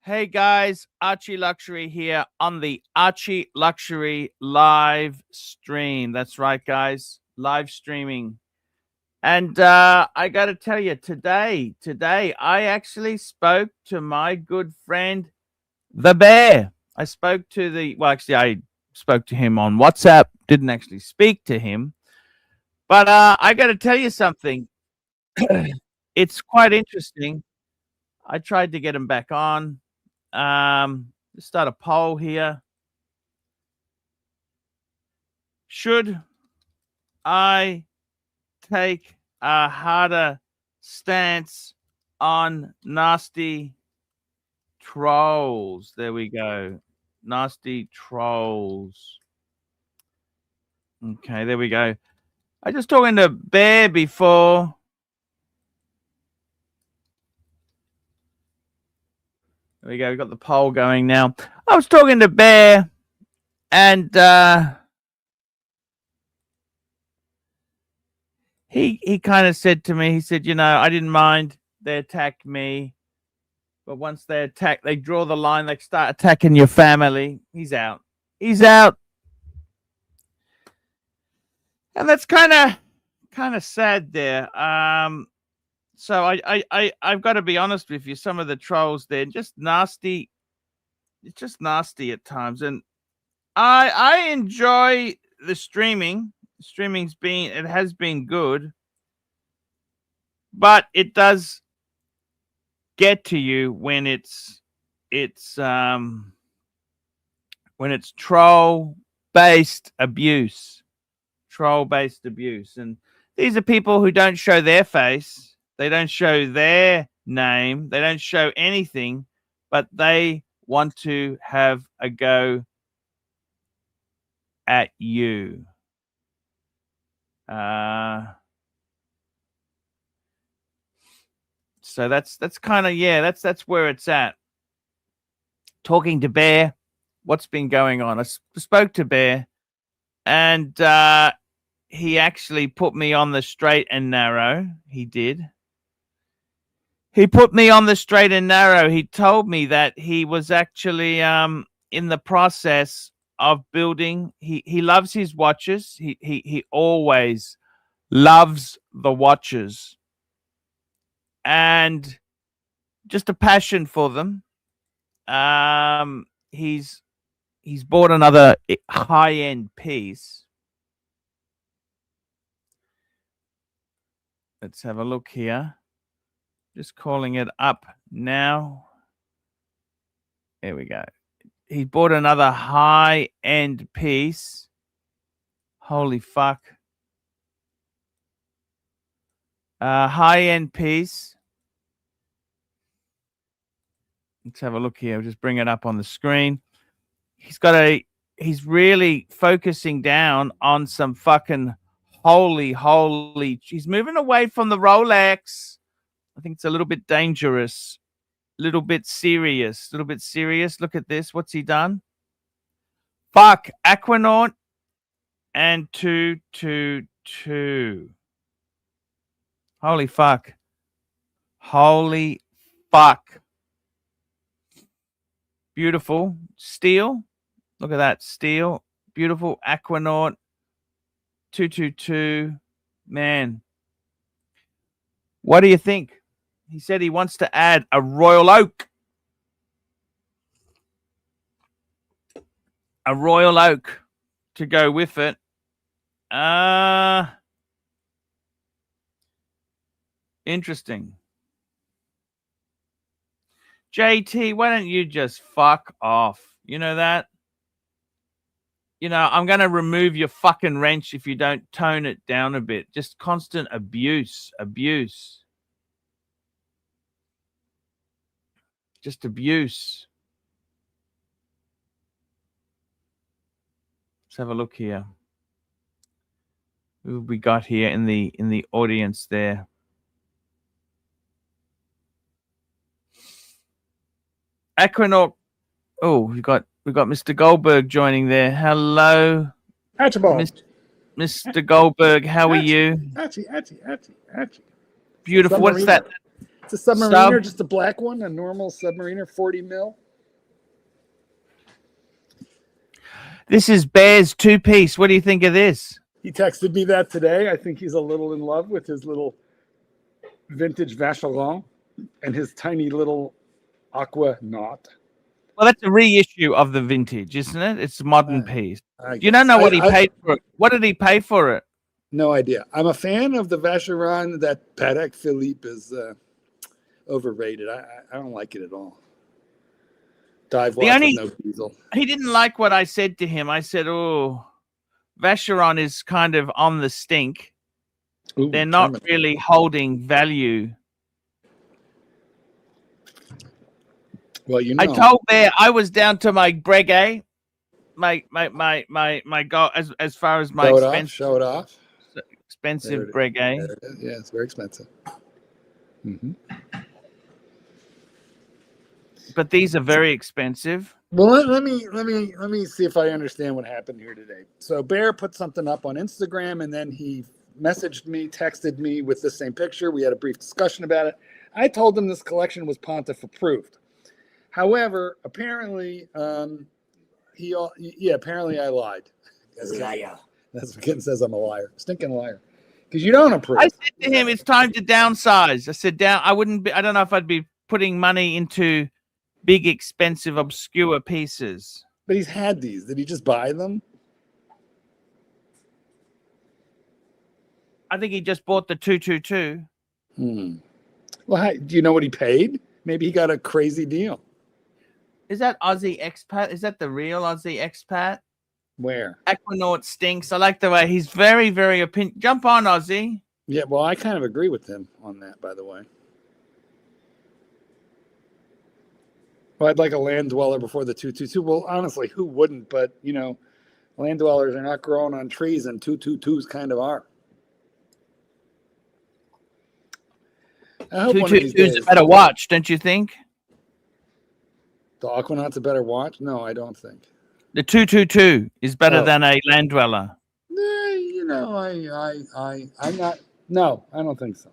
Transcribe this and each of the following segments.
Hey guys, Archie Luxury here on the Archie Luxury live stream. That's right, guys, live streaming. And I got to tell you, today, I actually spoke to my good friend, the Bear. I spoke to him on WhatsApp, didn't actually speak to him. But I got to tell you something. It's quite interesting. I tried to get him back on. Let's start a poll here. Should I take a harder stance on nasty trolls? There we go. Nasty trolls. Okay, there we go. I just talking to Bear before. There we go. We got the poll going now. I was talking to Bear, and he kind of said to me, he said, I didn't mind they attacked me, but once they attack, they draw the line, they start attacking your family. He's out. He's out. And that's kind of sad there. So I've got to be honest with you. Some of the trolls, they're just nasty. It's just nasty at times, and I enjoy the streaming. It has been good, but it does get to you when it's troll based abuse. And these are people who don't show their face. They don't show their name. They don't show anything, but they want to have a go at you. So that's kind of, that's where it's at. Talking to Bear, what's been going on? I spoke to Bear, and he actually put me on the straight and narrow. He did. He put me on the straight and narrow. He told me that he was actually in the process of building. He loves his watches. He always loves the watches, and just a passion for them. He's bought another high-end piece. Let's have a look here. Just calling it up now. There we go. He bought another high-end piece. Holy fuck. High-end piece. Let's have a look here. I'll just bring it up on the screen. He's really focusing down on some fucking holy. He's moving away from the Rolex. I think it's a little bit dangerous, a little bit serious. Look at this. What's he done? Fuck, Aquanaut and 222. Holy fuck. Beautiful steel. Look at that steel. Beautiful Aquanaut 222. Man, what do you think? He said he wants to add a Royal Oak. A Royal Oak to go with it. Interesting. JT, why don't you just fuck off? You know that? I'm going to remove your fucking wrench if you don't tone it down a bit. Just constant abuse. Just abuse. Let's have a look here. Who have we got here in the audience there? Aquanaut. Oh, we got Mr. Goldberg joining there. Hello, Archibald. Mr. Goldberg. How are you? Archie. Beautiful. What's that? It's a Submariner, just a black one, a normal Submariner, 40 mil. This is Bear's two-piece. What do you think of this? He texted me that today. I think he's a little in love with his little vintage Vacheron and his tiny little aqua knot. Well, that's a reissue of the vintage, isn't it? It's a modern piece. You guess. don't know what he paid for it. What did he pay for it? No idea. I'm a fan of the Vacheron. That Patek Philippe is overrated. I don't like it at all. Dive watch with no diesel. He didn't like what I said to him. I said, "Oh, Vacheron is kind of on the stink. Ooh, they're not really holding value." Well, you know, I told Bear I was down to my Breguet, my goal as far as my show it off. Expensive Breguet. Yeah, it's very expensive. Mm-hmm. But these are very expensive. Well, let me see if I understand what happened here today. So Bear put something up on Instagram, and then he messaged me, texted me with the same picture. We had a brief discussion about it. I told him this collection was Pontiff approved. However, apparently, apparently I lied. Liar. That's what Ken says. I'm a liar, stinking liar, because you don't approve. I said to him, "It's time to downsize." I said, I don't know if I'd be putting money into big, expensive, obscure pieces. But he's had these. Did he just buy them? I think he just bought the 222. Well, do you know what he paid? Maybe he got a crazy deal. Is that Aussie expat? Is that the real Aussie expat? Where? Aquanaut stinks. I like the way he's very, very Jump on, Aussie. Yeah, well, I kind of agree with him on that, by the way. Well, I'd like a land dweller before the 222. Well, honestly, who wouldn't? But, you know, land dwellers are not growing on trees, and 222s kind of are. I hope 222 is a better watch, don't you think? The Aquanaut's a better watch? No, I don't think. The 222 is better than a land dweller. You know, I'm not. No, I don't think so.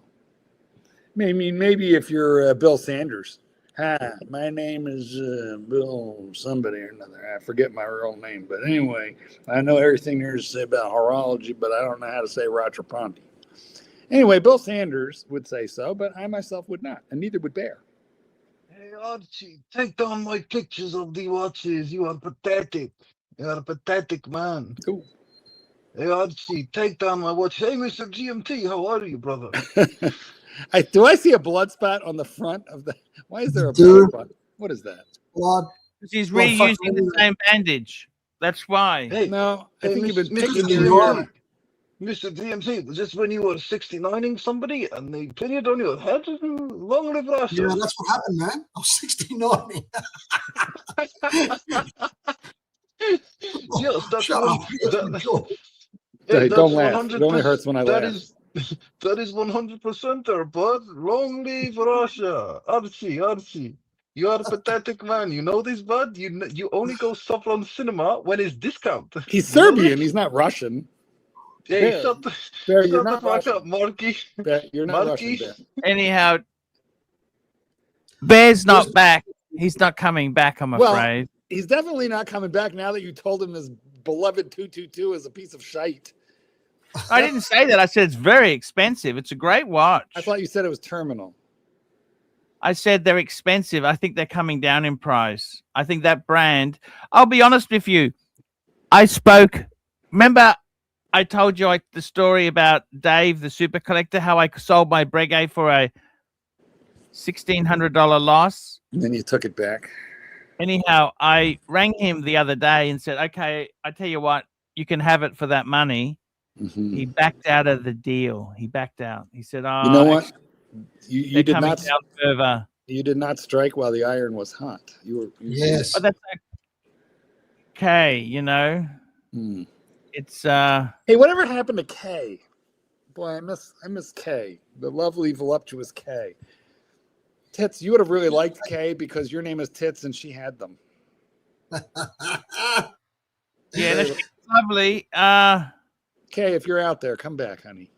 Maybe if you're Bill Sanders. Hi, my name is Bill somebody or another. I forget my real name. But anyway, I know everything there is to say about horology, but I don't know how to say Ratraponti. Anyway, Bill Sanders would say so, but I myself would not, and neither would Bear. Hey, Archie, take down my pictures of the watches. You are pathetic. You are a pathetic man. Ooh. Hey, Archie, take down my watch. Hey, Mr. GMT, how are you, brother? Do I see a blood spot on the front of the... Why is there a blood spot? What is that? Blood. He's reusing the same bandage. That's why. Hey, no, I think you've been Mr. taking GMT. Mr. DMC, was this when you were 69ing somebody and they pin it on your head? Long live Russia. Yeah, that's what happened, man. I was 69. Yes, that's Shut up. Don't laugh. It only hurts when I laugh. That is 100% there, bud. Long live Russia. Archie. You are a pathetic man. You know this, bud? You only go Sopron Cinema when it's discount. He's Serbian. He's not Russian. Hey, shut the fuck up, Marky. You're not Russian, Bear. Anyhow, Bear's not back. He's not coming back, I'm afraid. He's definitely not coming back now that you told him his beloved 222 is a piece of shite. I didn't say that. I said it's very expensive. It's a great watch. I thought you said it was terminal. I said they're expensive. I think they're coming down in price. I think that brand, I'll be honest with you. Remember I told you the story about Dave, the super collector, how I sold my Breguet for a $1,600 loss. And then you took it back. Anyhow, I rang him the other day and said, okay, I tell you what, you can have it for that money. Mm-hmm. He backed out of the deal. He backed out. He said, oh, you know what? You did not down further. You did not strike while the iron was hot. Yes. But that's okay, you know. It's Hey, whatever happened to Kay? Boy, I miss Kay, the lovely, voluptuous Kay. Tits, you would have really liked Kay because your name is Tits and she had them. Yeah, that's lovely. Kay, if you're out there, come back, honey.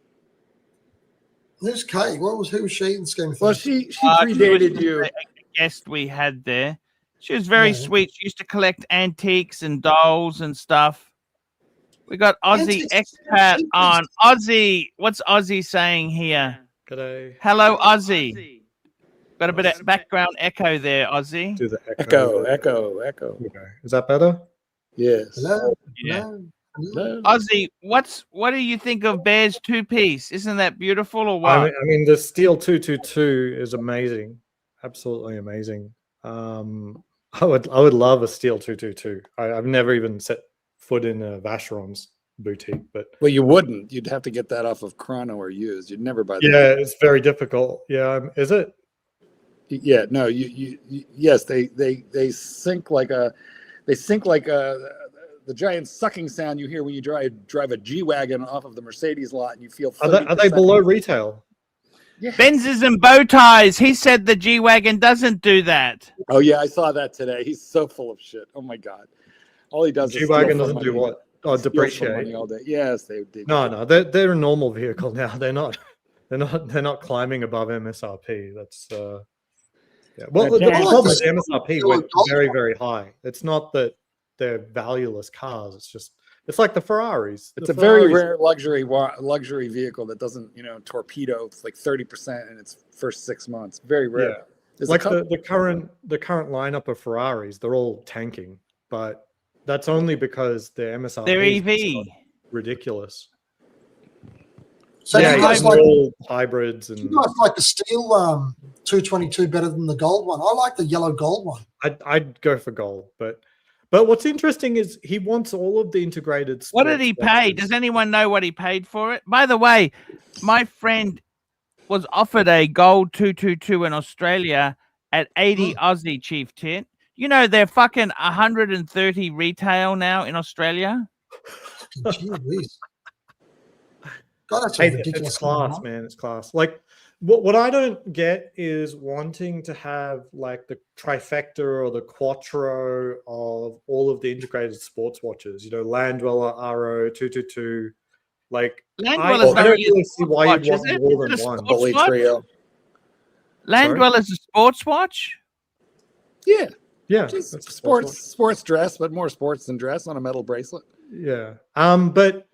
Who's Kate? Who was she in the scheme of things? Well, she She was predated just you. a guest we had there. She was very Yeah. sweet. She used to collect antiques and dolls and stuff. We got Aussie Antiques. expat on. Aussie, what's Aussie saying here? G'day. Hello, Aussie. Got a bit of background echo there, Aussie. Do the Echo, echo. echo, echo. Okay. Is that better? Yes. Hello. Yeah. Hello. Hello. Aussie, what do you think of Bear's two-piece? Isn't that beautiful or what? I mean, the Steel 222 is amazing, absolutely amazing. I would love a Steel 222. I've never even set foot in a Vacheron's boutique, but Well, you wouldn't. You'd have to get that off of Chrono or used. You'd never buy that. yeah, it's very difficult. Yeah, is it? Yeah, no, yes, they sink like the giant sucking sound you hear when you drive a G-Wagon off of the Mercedes lot and you feel Are they 30% below retail? Yeah. Benzes and bow ties. He said the G-Wagon doesn't do that. Oh yeah, I saw that today. He's so full of shit. Oh my god. All he does is G-Wagon steal doesn't do money. what? Oh, Steals depreciate. money all day. Yes, they No, they're a normal vehicle now. They're not climbing above MSRP. That's yeah. Well, the problem with MSRP went very, very high. It's not that they're valueless cars. It's like the Ferraris. It's a very rare luxury vehicle that doesn't, torpedo. It's like 30% in its first 6 months. Very rare. Yeah. There's Like the current lineup of Ferraris, they're all tanking, but that's only because their MSRP They're is EV. ridiculous. So Yeah, you guys yeah, like all hybrids and you guys like the steel 222 better than the gold one? I like the yellow gold one. I'd go for gold, but what's interesting is he wants all of the integrated. What did he sports pay? watches. Does anyone know what he paid for it? By the way, my friend was offered a gold 222 in Australia at 80 Aussie, Chief Tit. You know, they're fucking 130 retail now in Australia. Gee whiz. God, that's Hey, a ridiculous. it's class, man. It's class. Like, what I don't get is wanting to have like the trifecta or the quattro of all of the integrated sports watches. Land Dweller, RO, 222. Like, Land I Dweller's not don't really really a see sports why watch, you'd is want it? more Is than it a one. sports Holy watch? trio. Land Sorry? Dweller's a sports watch? Yeah. Yeah, Just that's a sports watch. sports dress, but more sports than dress on a metal bracelet. Yeah. But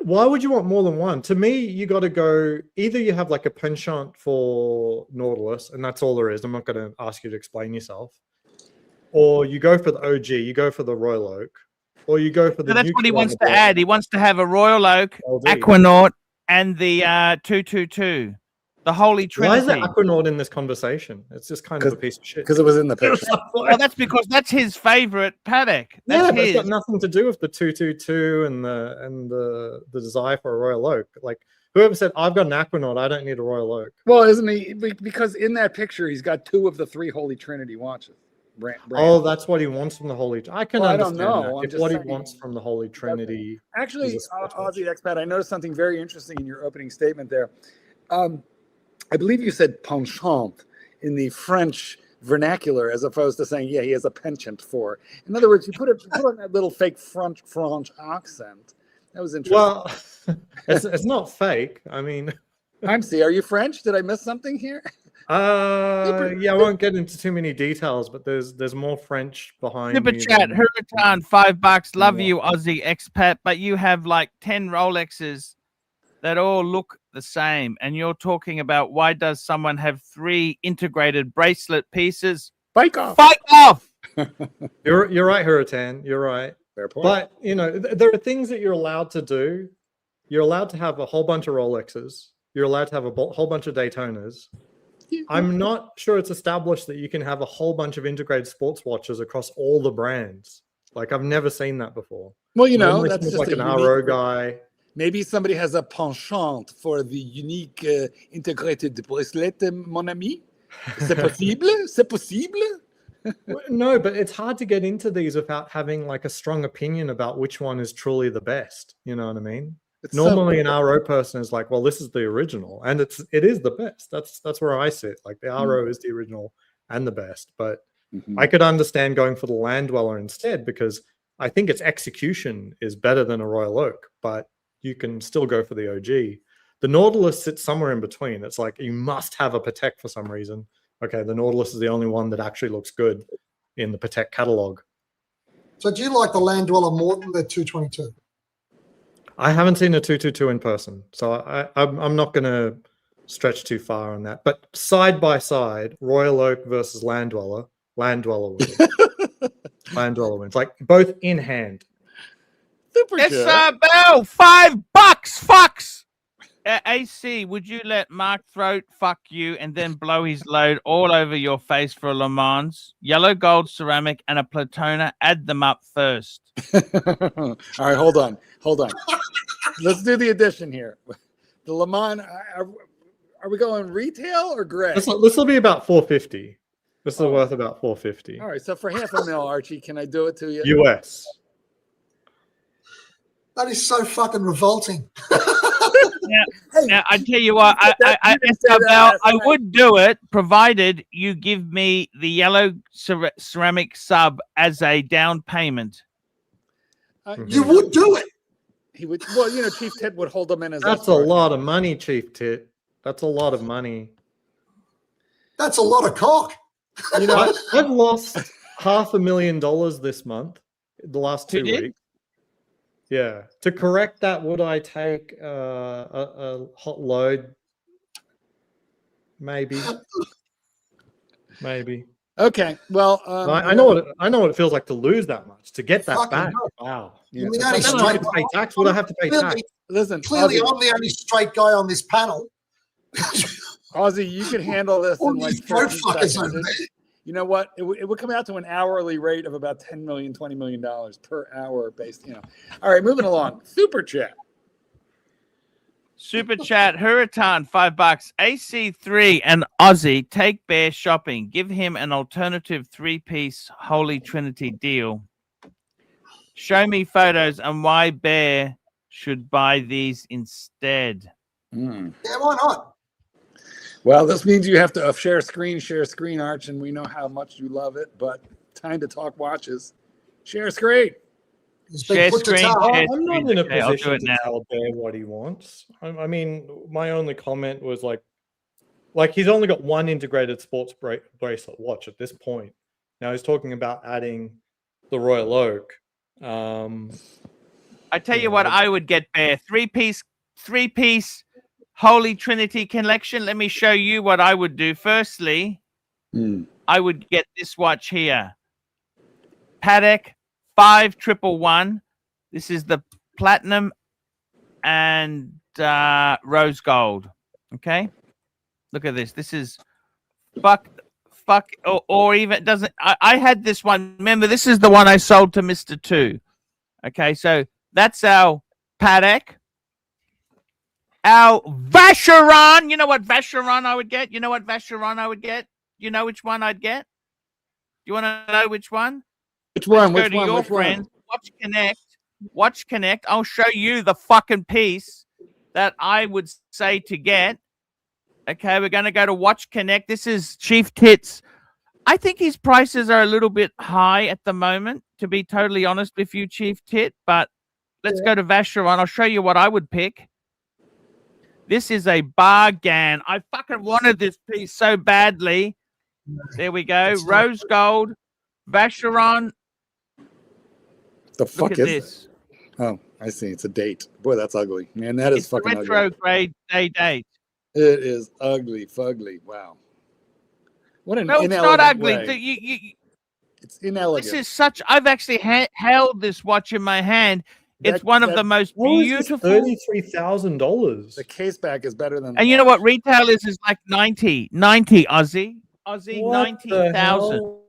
why would you want more than one? To me, you got to go. Either you have like a penchant for Nautilus, and that's all there is. I'm not going to ask you to explain yourself. Or you go for the OG. You go for the Royal Oak. Or you go for the. So that's what he Nuclear wants to Model add. He wants to have a Royal Oak, LD. Aquanaut, and the 222. The Holy Why is Trinity. the Aquanaut in this conversation? It's just kind of a piece of shit. Because it was in the picture. Well, that's because that's his favorite paddock. Yeah, That's but it's got his. nothing to do with the 222 and the desire for a Royal Oak. Like whoever said I've got an Aquanaut, I don't need a Royal Oak. Well, isn't he? Because in that picture, he's got 2 of the 3 Holy Trinity watches. Brand. Oh, that's what he wants from the Holy. I can Well, I don't understand know. that. I'm If just what he saying. wants from the Holy Trinity. Actually, is a sports watch. Aussie expat, I noticed something very interesting in your opening statement there. I believe you said penchant in the French vernacular, as opposed to saying, "Yeah, he has a penchant for." In other words, you put on that little fake French accent. That was interesting. Well, it's not fake. I mean, I'm see. Are you French? Did I miss something here? yeah, I won't get into too many details, but there's more French behind Super me chat, than- Hurritan, $5. Love Yeah. you, Aussie expat, but you have like 10 Rolexes that all look the same. And you're talking about why does someone have 3 integrated bracelet pieces? Bike off. Fight off! You're right, Hurritan. You're right. Fair point. But there are things that you're allowed to do. You're allowed to have a whole bunch of Rolexes. You're allowed to have a whole bunch of Daytonas. I'm not sure it's established that you can have a whole bunch of integrated sports watches across all the brands. Like I've never seen that before. Well, Normally that's it's just like a an unique- RO guy. Maybe somebody has a penchant for the unique integrated bracelet, mon ami. C'est possible? C'est possible? No, but it's hard to get into these without having like a strong opinion about which one is truly the best. You know what I mean? It's Normally, an RO person is like, "Well, this is the original, and it is the best." That's where I sit. Like the RO is the original and the best. But I could understand going for the Land Dweller instead because I think its execution is better than a Royal Oak. But you can still go for the OG. The Nautilus sits somewhere in between. It's like you must have a Patek for some reason. Okay, the Nautilus is the only one that actually looks good in the Patek catalog. So do you like the Land Dweller more than the 222? I haven't seen a 222 in person, so I'm not going to stretch too far on that. But side by side, Royal Oak versus Land Dweller wins. Land Dweller wins. Like both in hand. Super It's Jet. Bell, $5, fucks. AC, would you let Mark Throat fuck you and then blow his load all over your face for a Le Mans? Yellow gold ceramic and a Platona. Add them up first. All right, hold on. Let's do the addition here. The Le Mans, are we going retail or gray? This will be about 450. This is worth about 450. All right, so for $500,000, Archie, can I do it to you? US. That is so fucking revolting. Now, I tell you what, I would do it provided you give me the yellow ceramic sub as a down payment. You would do it. He would. Well, you know, Chief Tit would hold them in as. That's a lot of money, Chief Tit. That's a lot of money. That's a lot of cock. You know, I've lost $500,000 this month, the last 2 weeks. Yeah. To correct that, would I take a hot load? Maybe. Okay. Well, I know what it feels like to lose that much. To get that back. Wow. Yeah. I don't have to pay tax. Would I have to pay tax? Listen, Clearly, Ozzy, I'm the only straight guy on this panel. Ozzy, you could handle this All in like these throat 30 fuckers seconds. over there. You know what? It would come out to an hourly rate of about $10 million, $20 million per hour based, you know. All right, moving along. Super chat. Super chat, Hurritan, $5. AC3 and Aussie take Bear shopping. Give him an alternative 3-piece Holy Trinity deal. Show me photos and why Bear should buy these instead. Mm. Yeah, why not? Well, this means you have to share screen, Arch, and we know how much you love it, but time to talk watches. Share screen. Share screen. I'm not in a Okay, I'll do position it to now. tell Bear what he wants. I mean, my only comment was like he's only got one integrated sports bracelet watch at this point. Now he's talking about adding the Royal Oak. I tell you what, I would get Bear. Three-piece Holy Trinity collection. Let me show you what I would do. Firstly, I would get this watch here. Patek 5111. This is the platinum and rose gold. Okay, look at this. This is fuck, or even doesn't. I had this one. Remember, this is the one I sold to Mr. 2. Okay, so that's our Patek. Our Vacheron. You know what Vacheron I would get? You know which one I'd get? You want to know which one? Which one? Go to your friends. Watch Connect. I'll show you the fucking piece that I would say to get. Okay, we're going to go to Watch Connect. This is Chief Tits. I think his prices are a little bit high at the moment, to be totally honest with you, Chief Tit. But let's go to Vacheron. I'll show you what I would pick. This is a bargain. I fucking wanted this piece so badly. There we go. Rose gold. Vacheron. The fuck Look at is this. That? Oh, I see. It's a date. Boy, that's ugly. Man, that is It's fucking ugly. retrograde day date. It is ugly, fugly. Wow. What an No, it's inelegant not ugly. way. It's inelegant. This is such. I've actually held this watch in my hand. It's one of the most beautiful. $33,000. The case back is better than. And you know what retail is like 90 Aussie, What 90,000. No.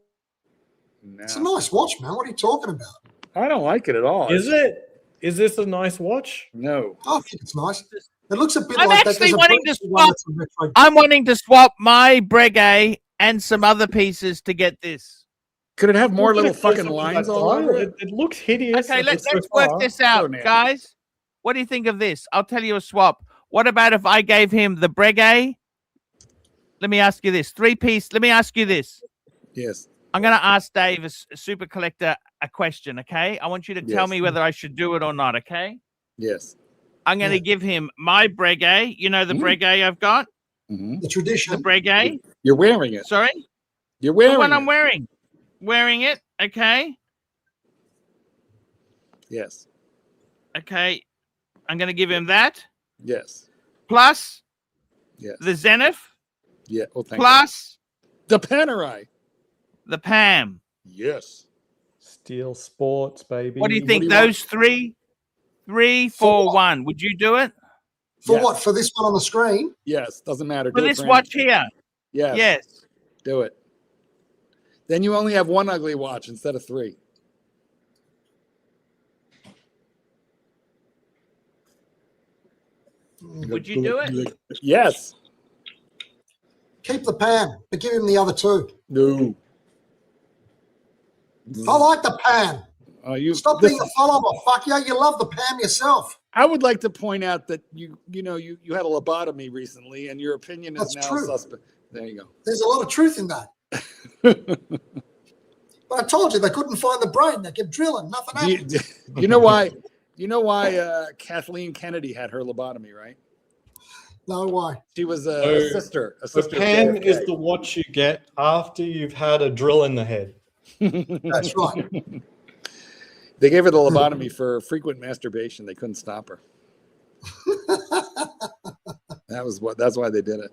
It's a nice watch, man. What are you talking about? I don't like it at all. Is it? Is this a nice watch? No. I think it's nice. It looks a bit I'm like actually that. wanting to swap. I'm wanting to swap my Breguet and some other pieces to get this. Could it have more little fucking lines all over it? It looks hideous. Okay, let's work this out, guys. What do you think of this? I'll tell you a swap. What about if I gave him the Breguet? Let me ask you this. 3-piece. Let me ask you this. Yes. I'm going to ask Dave, a super collector, a question, okay? I want you to tell me whether I should do it or not, okay? Yes. I'm going to Yeah. give him my Breguet. You know the Breguet I've got? Mhm. The tradition. The Breguet? You're wearing it. Sorry? You're The wearing one it. I'm wearing. Wearing it. Okay. Yes. Okay. I'm going to give him that. Yes. Plus Yes. the Zenith. Yeah. Oh, thank Plus God. The Panerai. the Pam. Yes. Steel Sports, baby. What do you think? do you want? Those three, For four, what? one. Would you do it? For Yes. what? For this one on the screen? Yes. Doesn't matter. For Do it this for watch anything. here? Yes. Yes. Do it. Then you only have one ugly watch instead of three. Would you do it? Yes. Keep the pan, but give him the other two. No. I like the pan. Stop being a follower, fuck yeah. You love the pan yourself. I would like to point out that you had a lobotomy recently, and your opinion is That's now true. suspect. There you There's a lot of truth in that. go. But I told you they couldn't find the brain. They kept drilling. Nothing happened. You know why? You know why Kathleen Kennedy had her lobotomy, right? No, why? She was a sister. A The sister. of pan JFK. is the watch you get after you've had a drill in the head. That's right. They gave her the lobotomy for frequent masturbation. They couldn't stop her. That's why they did it.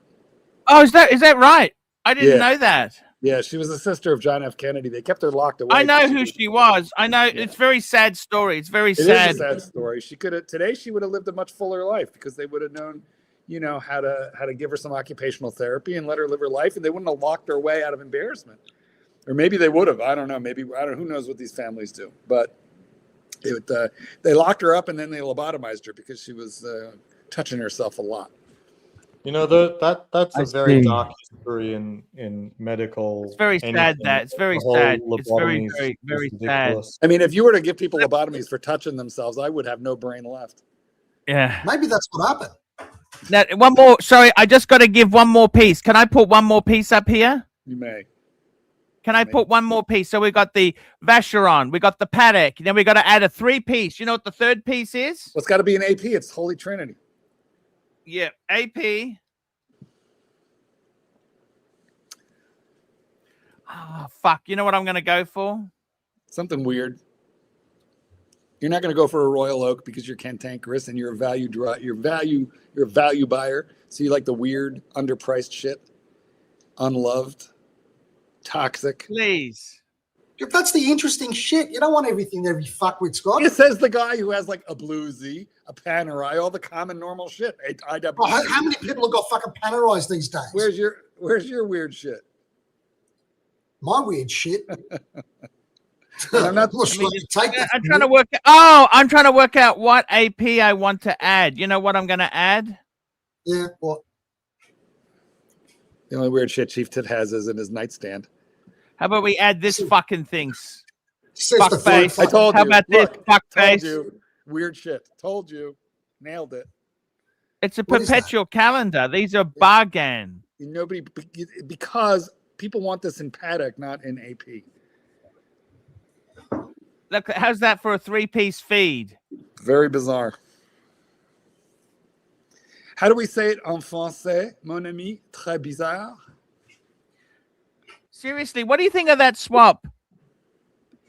Oh, is that right? I didn't Yeah. know that. Yeah, she was a sister of John F. Kennedy. They kept her locked away. I know who she was. I know it's a very sad story. It's very It is sad. a sad story. She would have lived a much fuller life because they would have known, how to give her some occupational therapy and let her live her life, and they wouldn't have locked her away out of embarrassment. Or maybe they would have. I don't know. Who knows what these families do? But they locked her up and then they lobotomized her because she was touching herself a lot. That's I a very see. dark history in medical. It's very sad anything. that it's very The whole sad. It's very, lobotomy is very, very sad. ridiculous. I mean, if you were to give people lobotomies for touching themselves, I would have no brain left. Yeah. Maybe that's what happened. Now, one more. Sorry, I just got to give one more piece. Can I put one more piece up here? You may. Can I put one more piece? So we got the Vacheron, we got the Patek, then we got to add a 3-piece. You know what the third piece is? Well, it's got to be an AP. It's Holy Trinity. Yeah, AP. Oh, fuck. You know what I'm going to go for? Something weird. You're not going to go for a Royal Oak because you're cantankerous and you're a value buyer. So you like the weird, underpriced shit, unloved, toxic. Please. If that's the interesting shit, you don't want everything every fuckwit's got. It says the guy who has like a Bluesy, a Panerai, all the common normal shit. Oh, how many people have got fucking Panerais these days? Where's your weird shit? My weird shit. I'm not. I'm trying to work. I'm trying to work out what AP I want to add. You know what I'm going to add? Yeah. What? The only weird shit Chief Tit has is in his nightstand. How about we add this fucking thing? Says Fuck the face. I told How you. about Look, this? Fuck told face. you. Weird shit. Told you. Nailed it. It's a What is that? perpetual calendar. These are bargain. Nobody, because people want this in Paddock, not in AP. Look, how's that for a 3-piece feed? Very bizarre. How do we say it en français, mon ami? Très bizarre. Seriously, what do you think of that swap?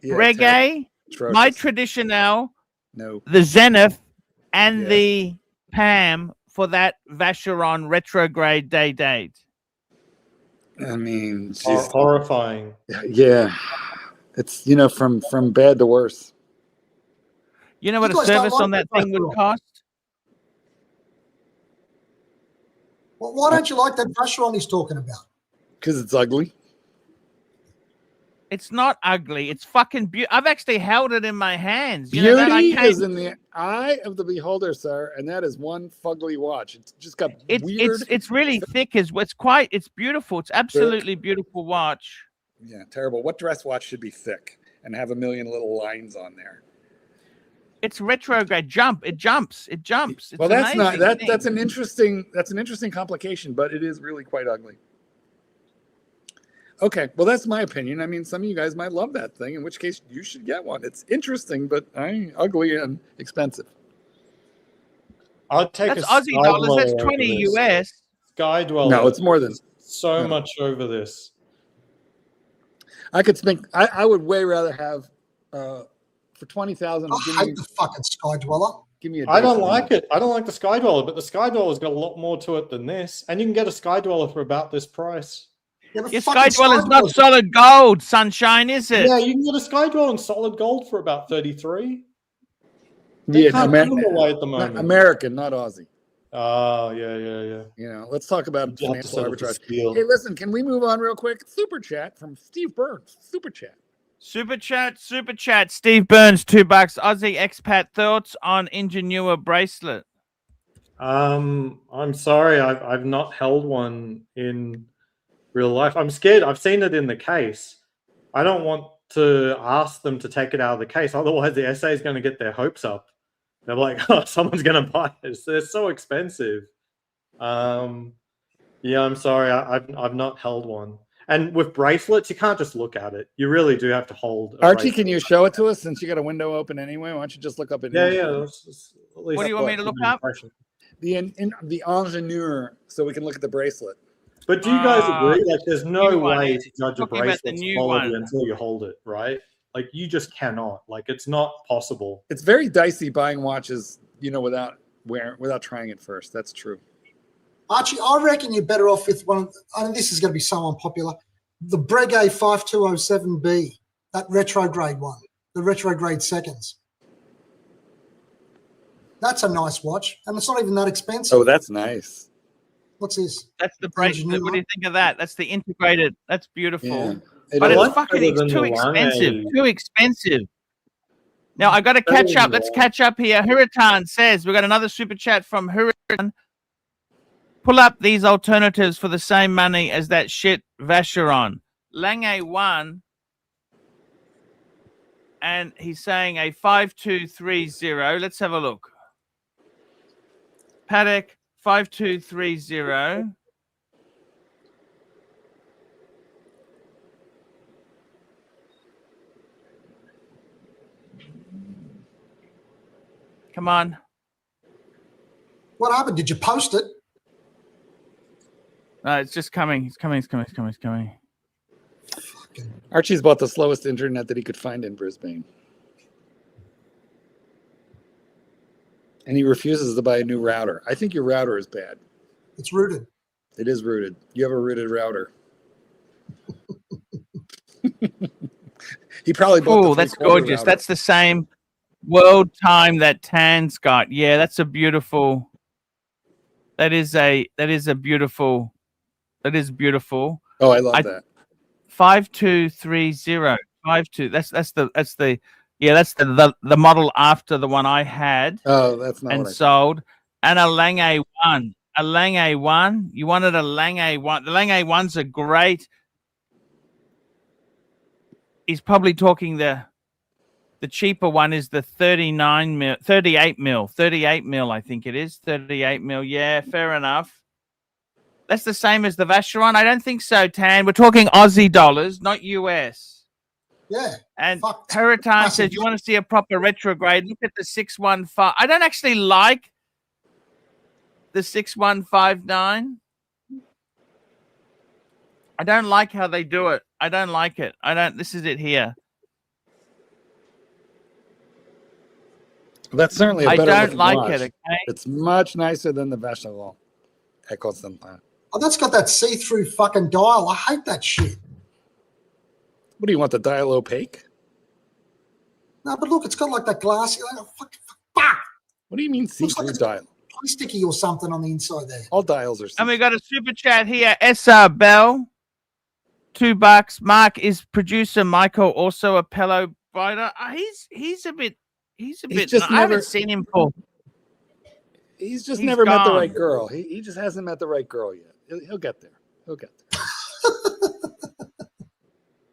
Yeah, Reggae, atrocious. my traditional, No. the Zenith, and Yeah. the Pam for that Vacheron retrograde date. I mean, Horrifying. yeah. It's, from bad to worse. You know what You a guys don't service like on that the thing would Vacheron. cost? Well, why don't you like that Vacheron he's talking about? Because it's ugly. It's not ugly. It's fucking beautiful. I've actually held it in my hands. You know that? I Beauty can't- is in the eye of the beholder, sir, and that is one fugly watch. It's just got weird. It's really thick. It's beautiful. It's absolutely beautiful watch. Yeah, terrible. What dress watch should be thick and have a million little lines on there? It's retrograde. It jumps. It's Well, that's not amazing that's thing. an interesting complication, but it is really quite ugly. Okay, well, that's my opinion. I mean, some of you guys might love that thing, in which case you should get one. It's interesting, but ugly and expensive. I'd take That's a Aussie Sky dollars. That's Dweller 20 over this. US. Sky Dweller. No, it's more than so no. much over this. I could think. I would way rather have for 20,000. I hate the fucking Sky Dweller. Give me a. I don't Dyson. like it. I don't like the Sky Dweller, but the Sky Dweller's got a lot more to it than this. And you can get a Sky Dweller for about this price. Yeah, the Your fucking Sky Dweller's not Dweller's- solid gold, sunshine, is it? Yeah, you can get a Sky Dweller in solid gold for about 33. Yeah, They can't give them away at the not moment. American, not Aussie. Oh, yeah. You know, let's talk about You have to financial sort of arbitrage. steal. Hey, listen, can we move on real quick? Super chat from Steve Burns. Super chat. Super chat. Steve Burns, $2. Aussie expat thoughts on Ingenua bracelet. I'm sorry, I've not held one in real life. I'm scared. I've seen it in the case. I don't want to ask them to take it out of the case. Otherwise, the SA is going to get their hopes up. They're like, oh, someone's going to buy this. They're so expensive. Yeah, I'm sorry. I've not held one. And with bracelets, you can't just look at it. You really do have to hold. Archie, can you show it to us since you got a window open anyway? Why don't you just look up it? Yeah. What do you want me to look up? The ingénieur, so we can look at the bracelet. But do you guys agree? Like, there's no new one. way to judge a Talking about the bracelet's new quality one. until you hold it, right? Like, you just cannot. Like, it's not possible. It's very dicey buying watches, you know, without trying it first. That's true. Archie, I reckon you're better off with one. I mean, this is going to be so unpopular. The Breguet 5207B, that retrograde one, the retrograde seconds. That's a nice watch, and it's not even that expensive. Oh, that's nice. What's this? That's the bracelet. What do you think of that? That's the integrated. That's beautiful. Yeah. But is. it's fucking too expensive. Too expensive. Now I got to catch up. Let's catch up here. Huritan says we got another super chat from Huritan. Pull up these alternatives for the same money as that shit Vacheron. Lange 1, and he's saying a 5230. Let's have a look. Paddock 5230. Come on. What happened? Did you post it? No, it's just coming. It's coming. Archie's bought the slowest internet that he could find in Brisbane. And he refuses to buy a new router. I think your router is bad. It's rooted. It is rooted. You have a rooted router. He probably bought Oh, that's gorgeous. router. That's the same world time that Tan's got. Yeah, that's a beautiful. That is beautiful. Oh, I love that. 5230. 52. That's the model after the one I had Oh, that's not and what I sold. And a Lange 1. A Lange 1. You wanted a Lange 1. The Lange 1s are great. He's probably talking the cheaper one is the 38 mil, I think it is. 38 mil. Yeah, fair enough. That's the same as the Vacheron. I don't think so, Tan. We're talking Aussie dollars, not US. Yeah. And Fuck. Periton says, you want to see a proper retrograde? Look at the 615. I don't actually like the 6159. I don't like how they do it. I don't like it. This is it here. That's certainly a I better don't looking like watch. it, okay? It's much nicer than the Vacheron. Oh, that's got that see-through fucking dial. I hate that shit. What do you want, the dial opaque? No, but look, it's got like that glass. Like, fuck. What do you mean see-through like it's dial? plasticky or something on the inside there. All dials are And we got a super chat here. SR Bell, $2. Mark, is producer Michael also a pillow biter? He's a bit. just I never- haven't seen him for. He's just He's never met the gone. right girl. He just hasn't met the right girl yet. He'll get there.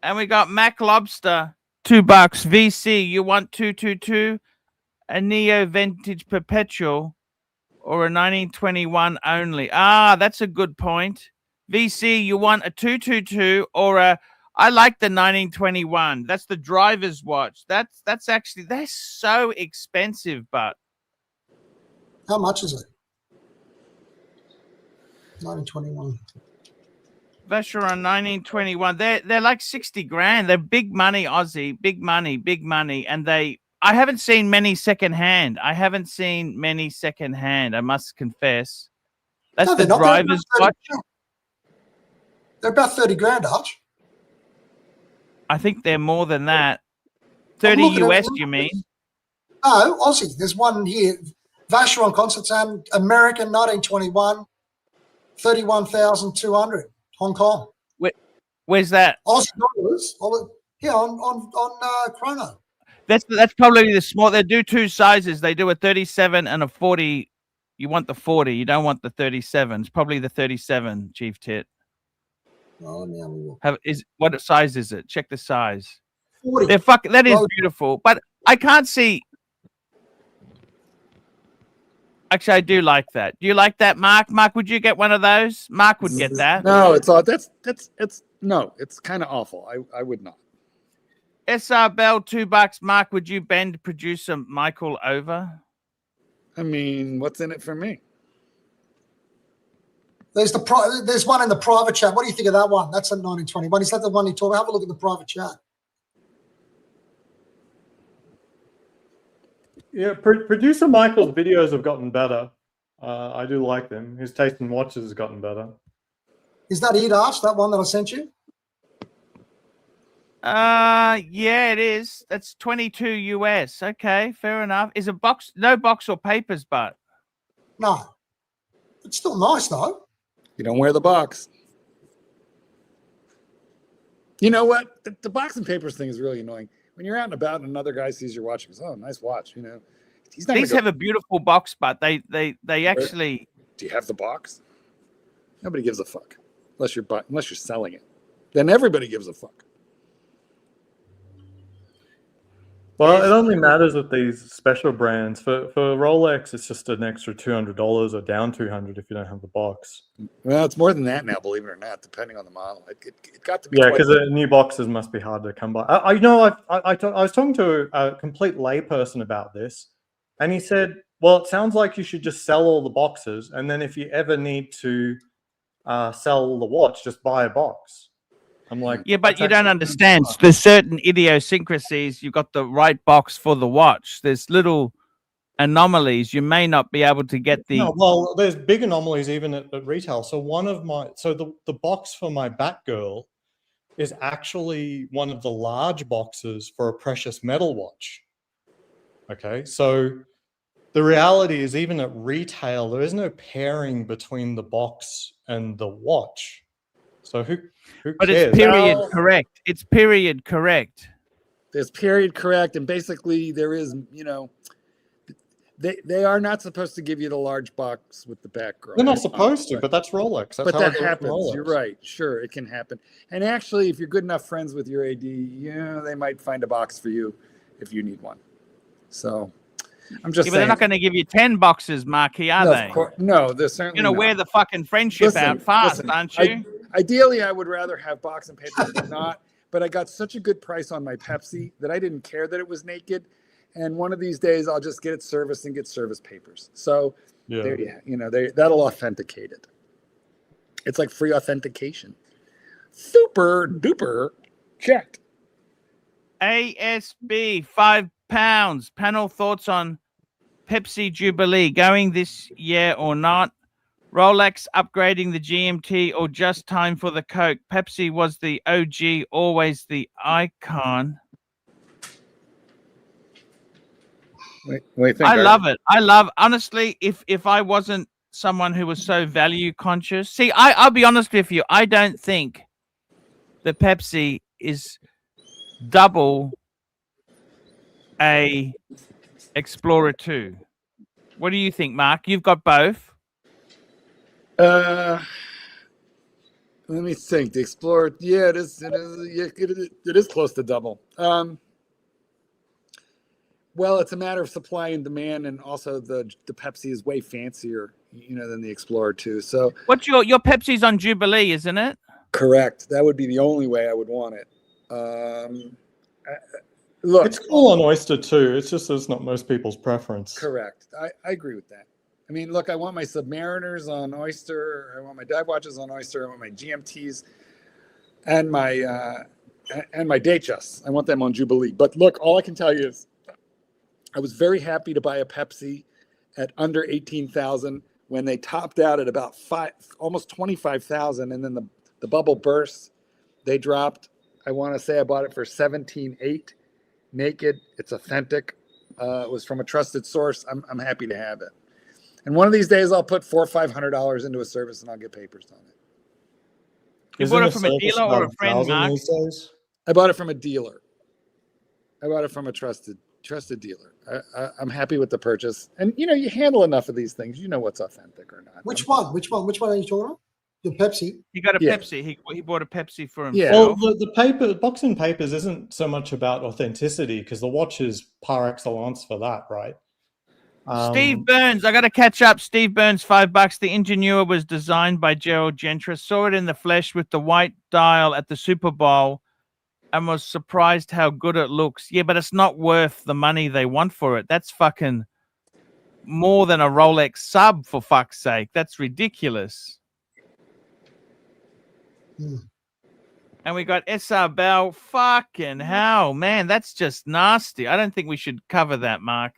And we got Mac Lobster, $2. VC, you want 222, a Neo Vintage Perpetual, or a 1921 only? Ah, that's a good point. VC, you want a 222 or a? I like the 1921. That's the driver's watch. That's actually they're so expensive, but How much is it? 1921. Vacheron 1921. They're like 60 grand. They're big money, Aussie. Big money, big money. And I haven't seen many secondhand. I must confess. That's No, the they're not. driver's watch. They're about 30 grand, Arch. I think they're more than that. I'm 30 looking at US, it. you mean? No, Aussie. There's one here. Vacheron Constantine, American, 1921, 31,200, Hong Kong. Where's that? Aussie dollars. Here on Chrono. That's probably the small. They do two sizes. They do a 37 and a 40. You want the 40. You don't want the 37. It's probably the 37, Chief Tit. Oh, let me have a look. What size is it? Check the size. 40. That is beautiful, but I can't see. Actually, I do like that. Do you like that, Mark? Mark, would you get one of those? Mark would get that. No, it's kind of awful. I would not. SR Bell, $2. Mark, would you bend producer Michael over? I mean, what's in it for me? There's one in the private chat. What do you think of that one? That's a 1921. Is that the one you talk about? Have a look at the private chat. Yeah, producer Michael's videos have gotten better. I do like them. His taste in watches has gotten better. Is that it, Arch? That one that I sent you? Yeah, it is. That's 22 US. Okay, fair enough. Is a box, no box or papers, but No. It's still nice, though. You don't wear the box. You know what? The box and papers thing is really annoying. When you're out and about and another guy sees your watch, he goes, "Oh, nice watch." You know, he's not. These have a beautiful box, but they actually. Do you have the box? Nobody gives a fuck unless you're selling it. Then everybody gives a fuck. Well, it only matters with these special brands. For Rolex, it's just an extra $200 or down $200 if you don't have the box. Well, it's more than that now, believe it or not, depending on the model. It got to be. Yeah, because the new boxes must be hard to come by. I was talking to a complete layperson about this, and he said, "Well, it sounds like you should just sell all the boxes, and then if you ever need to sell the watch, just buy a box." I'm like, yeah, but you don't understand. There's certain idiosyncrasies. You've got the right box for the watch. There's little anomalies. You may not be able to get the. No, well, there's big anomalies even at retail. So the box for my Batgirl is actually one of the large boxes for a precious metal watch. Okay, so the reality is even at retail, there is no pairing between the box and the watch. So who but cares? it's period correct. It's period correct. There's period correct, and basically there is, they are not supposed to give you the large box with the background. They're not supposed to, but that's Rolex. That's but how that it happens. Rolex. You're right. Sure, it can happen. And actually, if you're good enough friends with your AD, they might find a box for you if you need one. So I'm just saying. But they're not going to give you 10 boxes, Marky, are they? No, they're certainly You're going to wear the fucking friendship out fast, aren't you? Ideally, I would rather have box and paper than not, but I got such a good price on my Pepsi that I didn't care that it was naked. And one of these days, I'll just get it serviced and get service papers. So that'll authenticate it. It's like free authentication. Super duper checked. ASB, £5. Panel thoughts on Pepsi Jubilee going this year or not? Rolex upgrading the GMT or just time for the Coke? Pepsi was the OG, always the icon. I love it. Honestly, if I wasn't someone who was so value conscious, see, I'll be honest with you, I don't think the Pepsi is double a Explorer 2. What do you think, Mark? You've got both. Let me think. The Explorer, yeah, it is close to double. Well, it's a matter of supply and demand, and also the Pepsi is way fancier, than the Explorer 2. So, what's your Pepsi's on Jubilee, isn't it? Correct. That would be the only way I would want it. Look, it's cool on Oyster too. It's just it's not most people's preference. Correct. I agree with that. I mean, look, I want my Submariners on Oyster. I want my dive watches on Oyster. I want my GMTs and my Datejust. I want them on Jubilee. But look, all I can tell you is I was very happy to buy a Pepsi at under 18,000 when they topped out at about almost 25,000, and then the bubble burst. They dropped. I want to say I bought it for 17.8 naked. It's authentic. It was from a trusted source. I'm happy to have it. And one of these days, I'll put $400 or $500 into a service, and I'll get papers on it. You bought it from a dealer or a friend, Mark? I bought it from a dealer. I bought it from a trusted dealer. I'm happy with the purchase. And you handle enough of these things, you know what's authentic or not. Which one are you talking about? The Pepsi? He got a Yeah. Pepsi. He bought a Pepsi for himself. Yeah. Well, the box and papers isn't so much about authenticity because the watch is par excellence for that, right? Steve Burns, I got to catch up. Steve Burns, $5. The Ingenua was designed by Gerald Gentry. Saw it in the flesh with the white dial at the Super Bowl and was surprised how good it looks. Yeah, but it's not worth the money they want for it. That's fucking more than a Rolex sub, for fuck's sake. That's ridiculous. And we got SR Bell. Fucking hell, man. That's just nasty. I don't think we should cover that, Mark.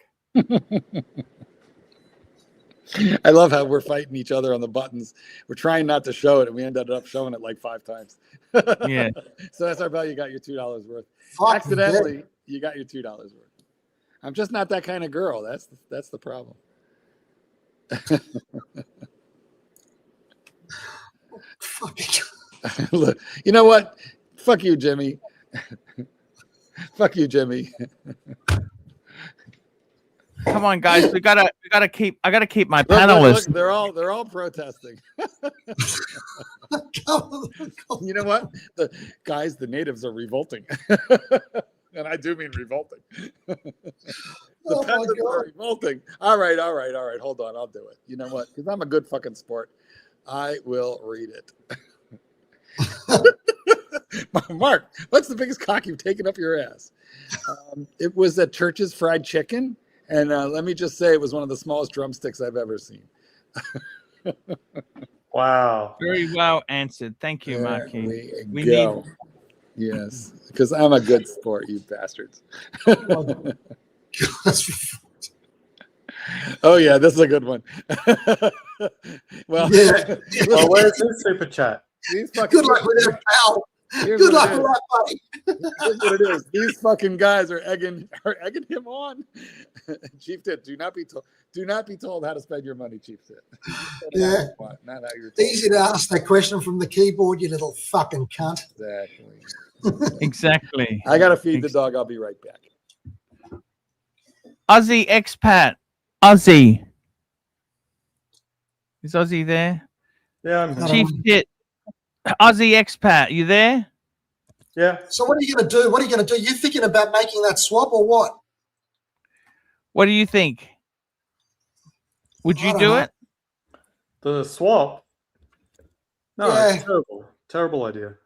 I love how we're fighting each other on the buttons. We're trying not to show it, and we ended up showing it like 5 times. Yeah. So SR Bell, you got your $2 worth. Fucking Accidentally, you got your $2 worth. I'm just not that kind of girl. That's the problem. Look, you know what? Fuck you, Jimmy. Fuck you, Jimmy. Come on, guys. We gotta keep. I gotta keep my Look, panelists. look, they're all protesting. You know what? The natives are revolting. And I do mean revolting. The peasants are revolting. All right. Hold on, I'll do it. You know what? Because I'm a good fucking sport. I will read it. Mark, what's the biggest cock you've taken up your ass? It was at Church's Fried Chicken. And let me just say, it was one of the smallest drumsticks I've ever seen. Wow. Very well answered. Thank you, Marky. We go. Yes, because I'm a good sport, you bastards. Oh, yeah, this is a good one. Well, Where's his super chat? Good luck with that, pal. Good luck with that, buddy. Here's what it is. These fucking guys are egging him on. Chief Tit, do not be told how to spend your money, Chief Tit. Yeah. Not how you're told. Easy to ask that question from the keyboard, you little fucking cunt. Exactly. Exactly. I gotta feed the dog. I'll be right back. Aussie expat. Aussie. Is Aussie there? Yeah, I'm here. Chief Tit. Aussie expat. You there? Yeah. So what are you going to do? What are you going to do? You thinking about making that swap or what? What do you think? Would you do it? The swap? No, Yeah. it's terrible. Terrible idea.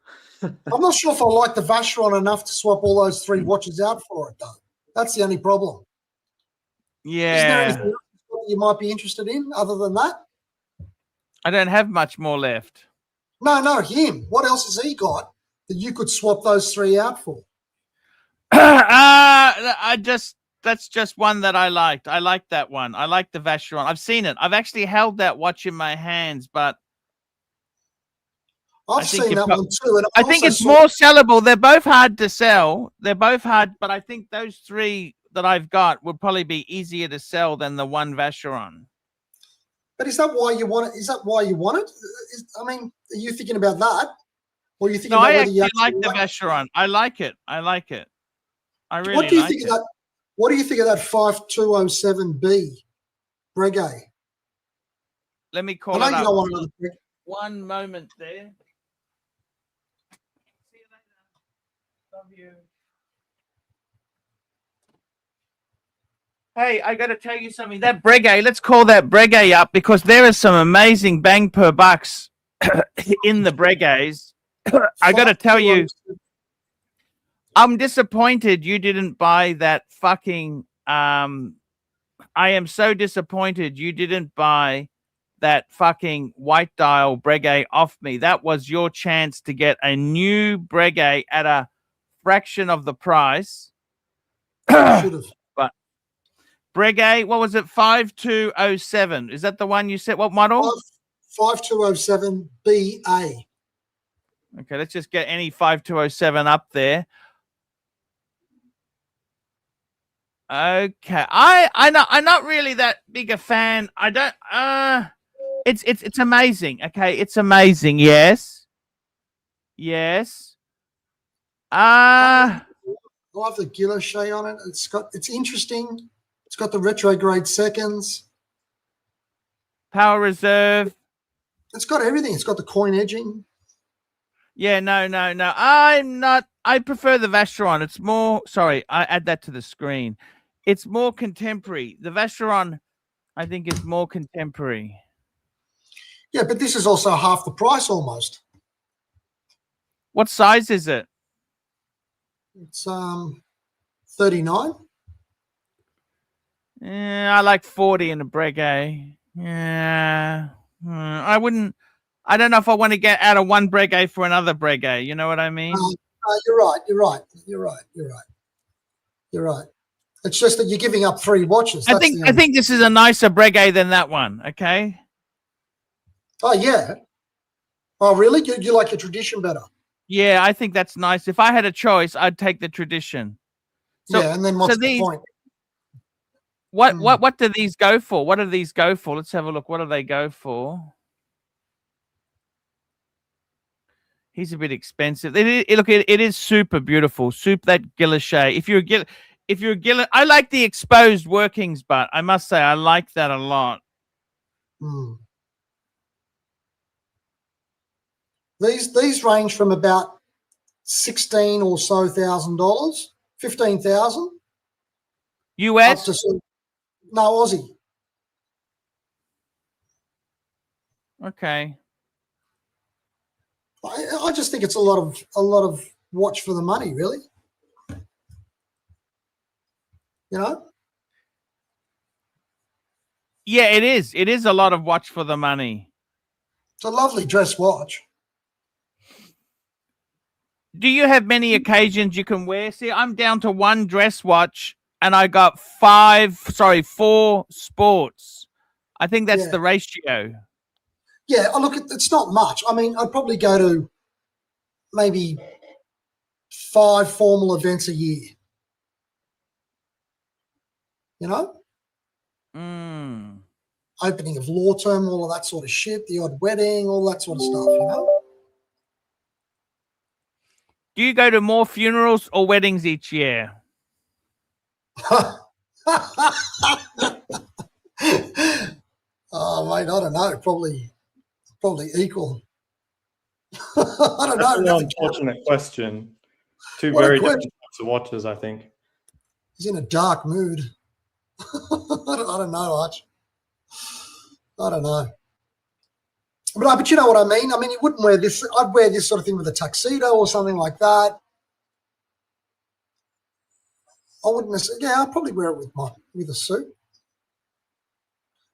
I'm not sure if I like the Vacheron enough to swap all those 3 watches out for it, though. That's the only problem. Is there Yeah. anything else you might be interested in other than that? I don't have much more left. No, him. What else has he got that you could swap those 3 out for? That's just one that I liked. I liked that one. I like the Vacheron. I've seen it. I've actually held that watch in my hands, but I've seen that one too. And I think it's more sellable. They're both hard to sell. They're both hard, but I think those 3 that I've got would probably be easier to sell than the one Vacheron. But is that why you want it? Is that why you want it? I mean, are you thinking about that? Or are you thinking No, about I whether you actually like the like Vacheron. I like it. I really What do you like think it. of that? What do you think of that 5207B Breguet? Let me I call know it you up. don't want another Breguet. One moment there. See you later. Love you. Hey, I got to tell you something. That Breguet, let's call that Breguet up because there is some amazing bang per bucks in the Breguets. I got to tell you, I'm disappointed you didn't buy that fucking I am so disappointed you didn't buy that fucking white dial Breguet off me. That was your chance to get a new Breguet at a fraction of the price. Should have. But Breguet, what was it? 5207. Is that the one you said? What model? 5207 BA. Okay, let's just get any 5207 up there. Okay, I'm not really that big a fan. I don't. It's amazing. Okay, it's amazing. Yes. Yes. I love the guilloche on it. It's interesting. It's got the retrograde seconds. Power reserve. It's got everything. It's got the coin edging. Yeah, no. I'm not. I prefer the Vacheron. It's more. Sorry, I add that to the screen. It's more contemporary. The Vacheron, I think, is more contemporary. Yeah, but this is also half the price almost. What size is it? It's 39. Yeah, I like 40 in a Breguet. Yeah, I wouldn't. I don't know if I want to get out of one Breguet for another Breguet. You know what I mean? You're right. It's just that you're giving up 3 watches. I think this is a nicer Breguet than that one. Okay. Oh yeah. Oh really? You like the tradition better? Yeah, I think that's nice. If I had a choice, I'd take the tradition. So, yeah, and then what's the point? What do these go for? What do these go for? Let's have a look. What do they go for? He's a bit expensive. It is super beautiful. That guilloche. If you're a I like the exposed workings, but I must say I like that a lot. These range from about $16,000 or so, $15,000 US. Up to, no, Aussie. Okay. I just think it's a lot of watch for the money, really. You know? Yeah, it is. It is a lot of watch for the money. It's a lovely dress watch. Do you have many occasions you can wear? See, I'm down to one dress watch and I got 4 sports. I think that's the ratio. Yeah, look, it's not much. I mean, I'd probably go to maybe 5 formal events a year. You know? Opening of law term, all of that sort of shit, the odd wedding, all that sort of stuff, you know? Do you go to more funerals or weddings each year? Oh, mate, I don't know. Probably equal. I don't That's know. an unfortunate question. Two very different types of watches, I think. He's in a dark mood. I don't know, Arch. I don't know. But you know what I mean? I mean, you wouldn't wear this. I'd wear this sort of thing with a tuxedo or something like that. I wouldn't necessarily. Yeah, I'd probably wear it with a suit.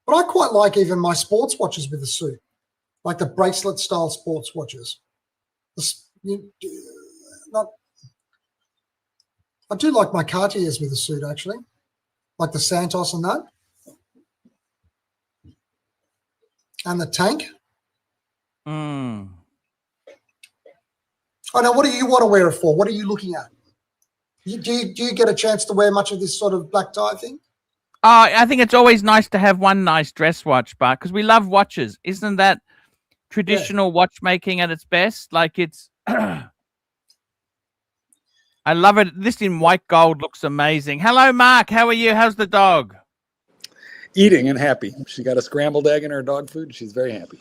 But I quite like even my sports watches with a suit, like the bracelet style sports watches. I do like my Cartiers with a suit, actually, like the Santos and that, and the Tank. Oh, now, what do you want to wear it for? What are you looking at? Do you get a chance to wear much of this sort of black tie thing? I think it's always nice to have one nice dress watch, but because we love watches. Isn't that traditional watchmaking at its best? Like it's... I love it. This in white gold looks amazing. Hello, Mark. How are you? How's the dog? Eating and happy. She got a scrambled egg in her dog food. She's very happy.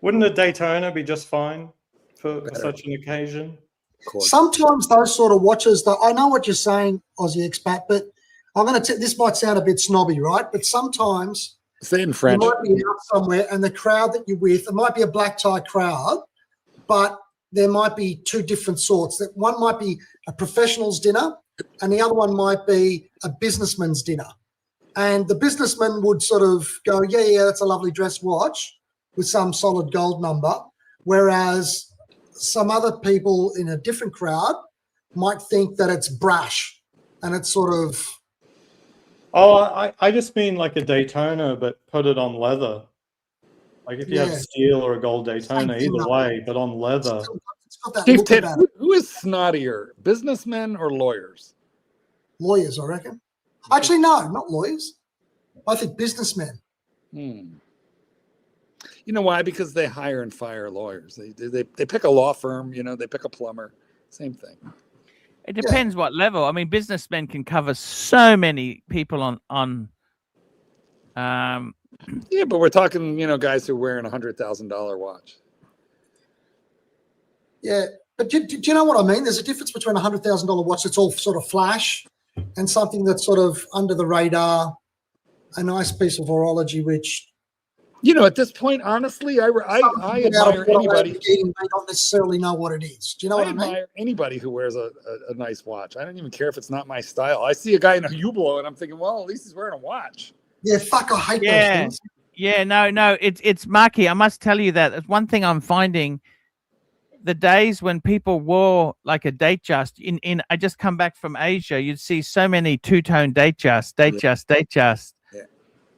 Wouldn't a Daytona be just fine for such an occasion? Sometimes those sort of watches, though, I know what you're saying, Aussie expat, but I'm going to. This might sound a bit snobby, right? But sometimes say it in French. You might be out somewhere, and the crowd that you're with, it might be a black tie crowd, but there might be 2 different sorts. That one might be a professionals dinner, and the other one might be a businessman's dinner. And the businessman would sort of go, yeah, that's a lovely dress watch with some solid gold number, whereas some other people in a different crowd might think that it's brash and it's sort of... Oh, I just mean like a Daytona, but put it on leather. Like if you have steel or a gold Daytona, either way, but on leather. It's got that Chief look Tit, about it. who is snottier, businessmen or lawyers? Lawyers, I reckon. Actually, no, not lawyers. I think businessmen. You know why? Because they hire and fire lawyers. They pick a law firm, you know, they pick a plumber. Same thing. It depends what level. I mean, businessmen can cover so many people on Yeah, but we're talking, you know, guys who are wearing $100,000 watch. Yeah, but do you know what I mean? There's a difference between a $100,000 watch that's all sort of flash and something that's sort of under the radar, a nice piece of horology, which... You know, at this point, honestly, I admire anybody. They don't necessarily know what it is. Do you know what I mean? Admire anybody who wears a nice watch. I don't even care if it's not my style. I see a guy in a Hublot and I'm thinking, well, at least he's wearing a watch. Yeah, fuck, I hate those things. Yeah, no, it's Marky. I must tell you that. It's one thing I'm finding. The days when people wore like a date just in I just come back from Asia, you'd see so many two-tone date just. Yeah.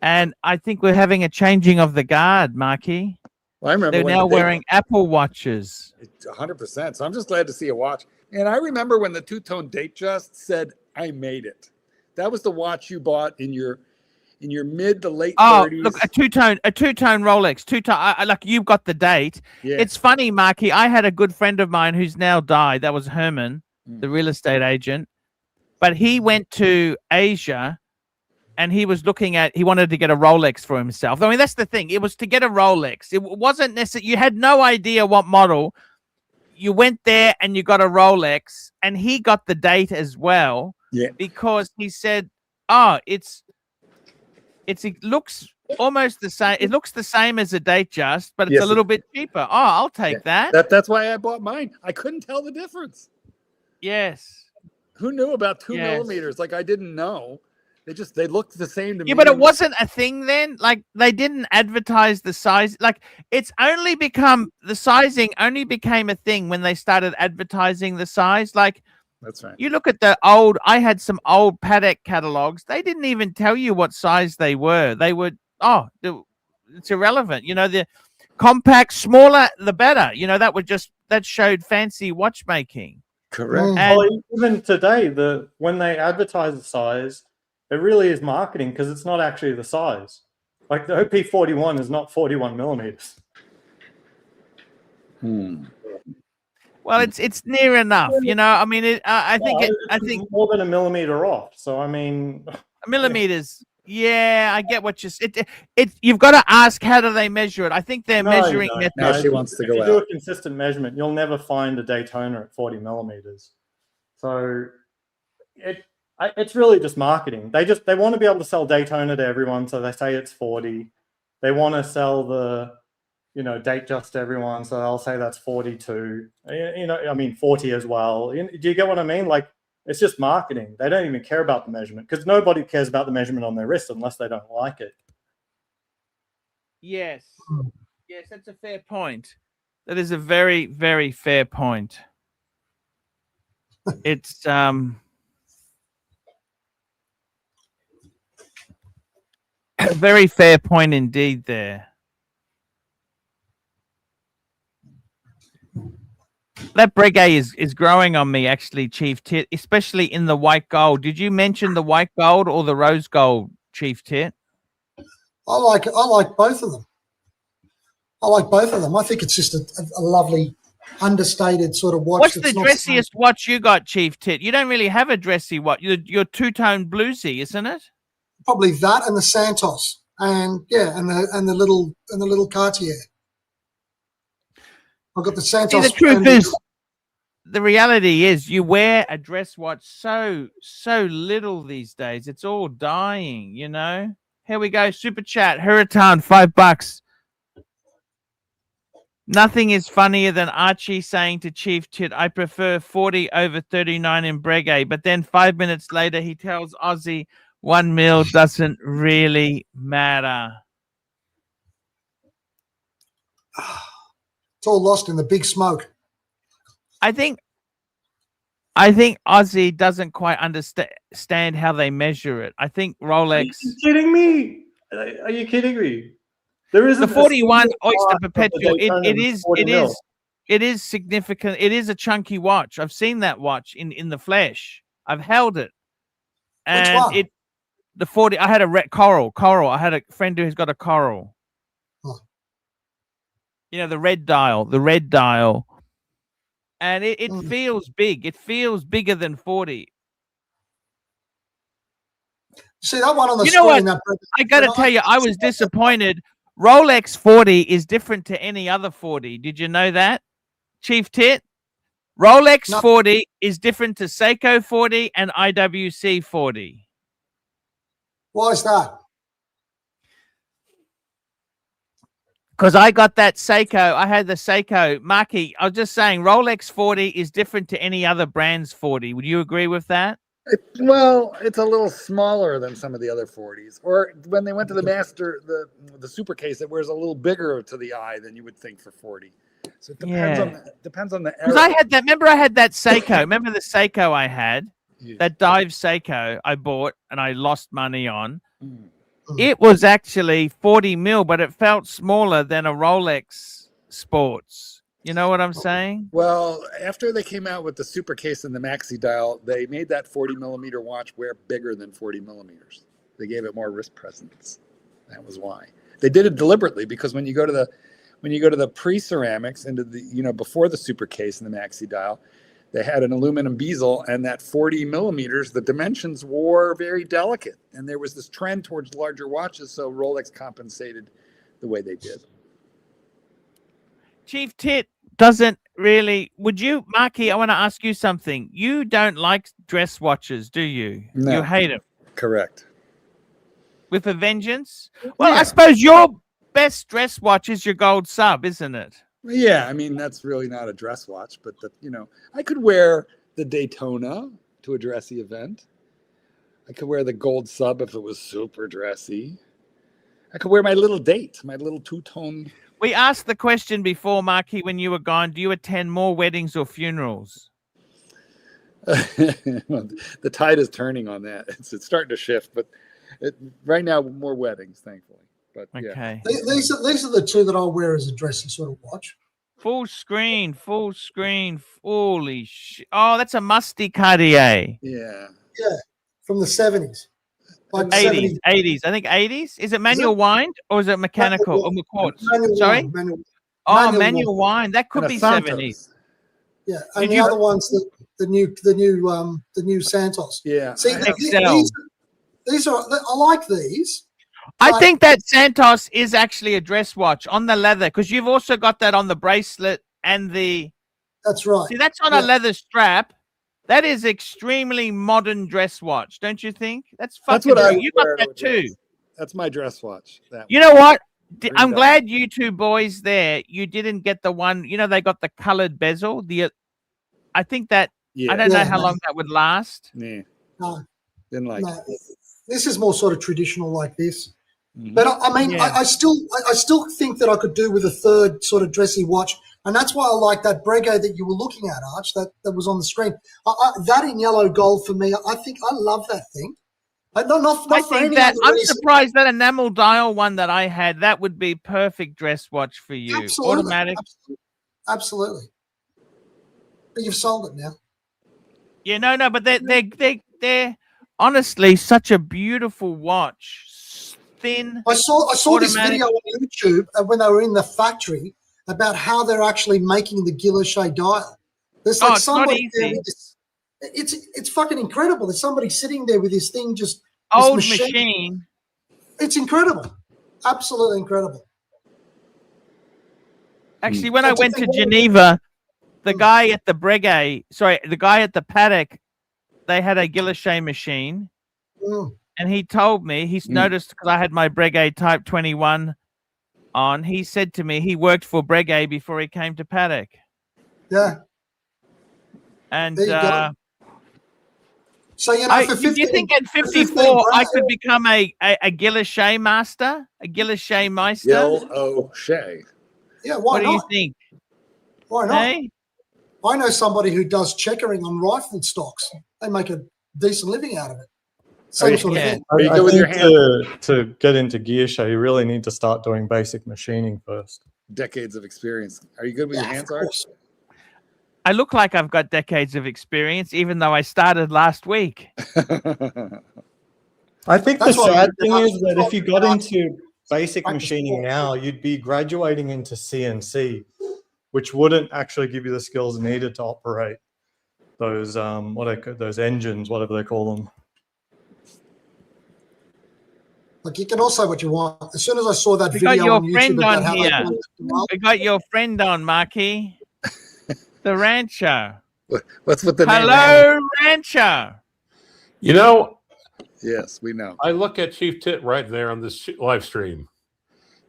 And I think we're having a changing of the guard, Marky. Well, I remember they're now wearing Apple watches. 100%. So I'm just glad to see a watch. And I remember when the two-tone date just said, "I made it." That was the watch you bought in your mid to late 30s. Look, a two-tone Rolex, two-tone. Like you've got the date. Yeah. It's funny, Marky. I had a good friend of mine who's now died. That was Herman, the real estate agent. But he went to Asia, and he was he wanted to get a Rolex for himself. I mean, that's the thing. It was to get a Rolex. It wasn't necessary. You had no idea what model. You went there and you got a Rolex, and he got the date as well. Yeah. Because he said, it looks almost the same. It looks the same as a date just, but it's a little bit cheaper. Oh, I'll take that. That's why I bought mine. I couldn't tell the difference. Yes. Who knew about 2 millimeters? Like I didn't know. They looked the same to me. Yeah, but it wasn't a thing then. Like they didn't advertise the size. Like the sizing only became a thing when they started advertising the size. Like that's right. You look at I had some old Patek catalogs. They didn't even tell you what size they were. They would, it's irrelevant. You know, the compact, smaller, the better. You know, that showed fancy watchmaking. Correct. And even today, when they advertise the size, it really is marketing because it's not actually the size. Like the OP41 is not 41 millimeters. Well, it's near enough, you know. I mean, I think more than a millimeter off. So I mean, millimeters. Yeah, I get what you've got to ask how do they measure it. I think they're measuring method. Now she wants to go out. If you do a consistent measurement, you'll never find a Daytona at 40 millimeters. So it's really just marketing. They want to be able to sell Daytona to everyone, so they say it's 40. They want to sell the date just to everyone, so they'll say that's 42. You know, I mean 40 as well. Do you get what I mean? Like it's just marketing. They don't even care about the measurement because nobody cares about the measurement on their wrist unless they don't like it. Yes, that's a fair point. That is a very, very fair point. It's a very fair point indeed there. That Breguet is growing on me, actually, Chief Tit, especially in the white gold. Did you mention the white gold or the rose gold, Chief Tit? I like both of them. I think it's just a lovely, understated sort of watch. What's the dressiest watch you got, Chief Tit? You don't really have a dressy watch. You're two-tone bluesy, isn't it? Probably that and the Santos, and the little Cartier. I've got the Santos. See, the truth is, the reality is, you wear a dress watch so little these days. It's all dying, you know. Here we go, super chat. Hurritan, $5. Nothing is funnier than Archie saying to Chief Tit, I prefer 40 over 39 in Breguet. But then 5 minutes later, he tells Aussie 1 mil doesn't really matter. It's all lost in the big smoke. I think Aussie doesn't quite understand how they measure it. I think Rolex. Are you kidding me? Are you kidding me? There is The 41 Oyster part of the Perpetual. Daytona that's 40 mil. It is significant. It is a chunky watch. I've seen that watch in the flesh. I've held it, and one? the 40. I had a red coral. I had a friend who's got a coral. Oh. You know, the red dial, and it feels big. It feels bigger than 40. See that one on the You know screen? what? I got to tell you, I was disappointed. Rolex 40 is different to any other 40. Did you know that, Chief Tit? Rolex 40 is different to Seiko 40 and IWC 40. Why is that? Because I got that Seiko. I had the Seiko. Marky, I was just saying Rolex 40 is different to any other brand's 40. Would you agree with that? Well, it's a little smaller than some of the other 40s. Or when they went to the master, the super case, it wears a little bigger to the eye than you would think for 40. So it depends on the Because I had that. Remember, I had that Seiko. Remember the Seiko I had? Yeah. That dive Seiko I bought and I lost money on. Mm. It was actually 40 mil, but it felt smaller than a Rolex Sports. You know what I'm saying? Well, after they came out with the super case and the maxi dial, they made that 40 millimeter watch wear bigger than 40 millimeters. They gave it more wrist presence. That was why. They did it deliberately, because when you go to the pre-ceramics into the, before the super case and the maxi dial, they had an aluminum bezel, and that 40 millimeters, the dimensions were very delicate. And there was this trend towards larger watches, so Rolex compensated the way they did. Chief Tit doesn't really. Would you, Marky? I want to ask you something. You don't like dress watches, do you? No. You hate them. Correct. With a vengeance. Well, Yeah. I suppose your best dress watch is your gold sub, isn't it? Yeah, I mean, that's really not a dress watch, but I could wear the Daytona to a dressy event. I could wear the gold sub if it was super dressy. I could wear my little date, my little two-tone. We asked the question before, Marky, when you were gone. Do you attend more weddings or funerals? The tide is turning on that. It's starting to shift, but right now more weddings, thankfully. But Okay. yeah. These are the two that I'll wear as a dressy sort of watch. Full screen. Holy shit. Oh, that's a musty Cartier. Yeah. Yeah, from the 70s. Like 80s. I think 80s. Is it manual wind or is it mechanical or quartz? Sorry? Manual wind. That could And be a Santos. 70s. Yeah, and the other one's the new Santos. Yeah. See, Excel. these are, I like these. I think that Santos is actually a dress watch on the leather, because you've also got that on the bracelet and the. That's right. See, that's on a leather strap. That is extremely modern dress watch, don't you think? That's fucking. what I You got wear that too. That's my dress watch. You know what? I'm Green glad you two boys there. You didn't get the one. They got the colored bezel. I think that. Yeah. I don't know how long that would last. Yeah. No, Didn't like no, it. this is more sort of traditional like this. Mhm. But I mean, Yeah. I still think that I could do with a third sort of dressy watch, and that's why I like that Breguet that you were looking at, Arch, that was on the screen. That in yellow gold for me, I think I love that thing. Not I for think any that other I'm reason. surprised that enamel dial one that I had, that would be perfect dress watch for you. Absolutely, Automatic. absolutely. But you've sold it now. Yeah, no, but they're honestly such a beautiful watch. Thin. I saw this automatic. video on YouTube when they were in the factory about how they're actually making the guilloche dial. There's like It's not somebody there easy. with this. It's fucking incredible. There's somebody sitting there with this thing, just this Old machine. It's incredible, absolutely incredible. Actually, when I Don't you went to think- Geneva, the guy at the Paddock, they had a guilloche machine. Mm. And he told me he's noticed, because I had my Breguet Type 21 on, he said to me he worked for Breguet before he came to Paddock. Yeah. And There you go. So, you know, I, for do 15, you think at for 15 54 I grand, could become a Guilloche master? A Guilloche meister? Gil O'Shea. yeah, why What do you not? think? Why not? Hey? I know somebody who does checkering on rifle stocks. They make a decent living out of it. Same sort of Yeah. thing. Are you I good with your think to get into guilloche, you really need to start doing basic machining first. Decades of experience. Are you good with Yeah, your hands, of Art? course. I look like I've got decades of experience, even though I started last week. I think That's the why sad we- thing is that if you got into basic Practice machining more. now, you'd be graduating into CNC, which wouldn't actually give you the skills needed to operate those those engines, whatever they call them. Like, you can also what you want. As soon as I saw that We got video your on YouTube friend about on how they here. done it, We got your friend on, Marky. The Rancher. What's with the name? Hello, Rancher. You know, Yes, we know. I look at Chief Tit right there on this live stream,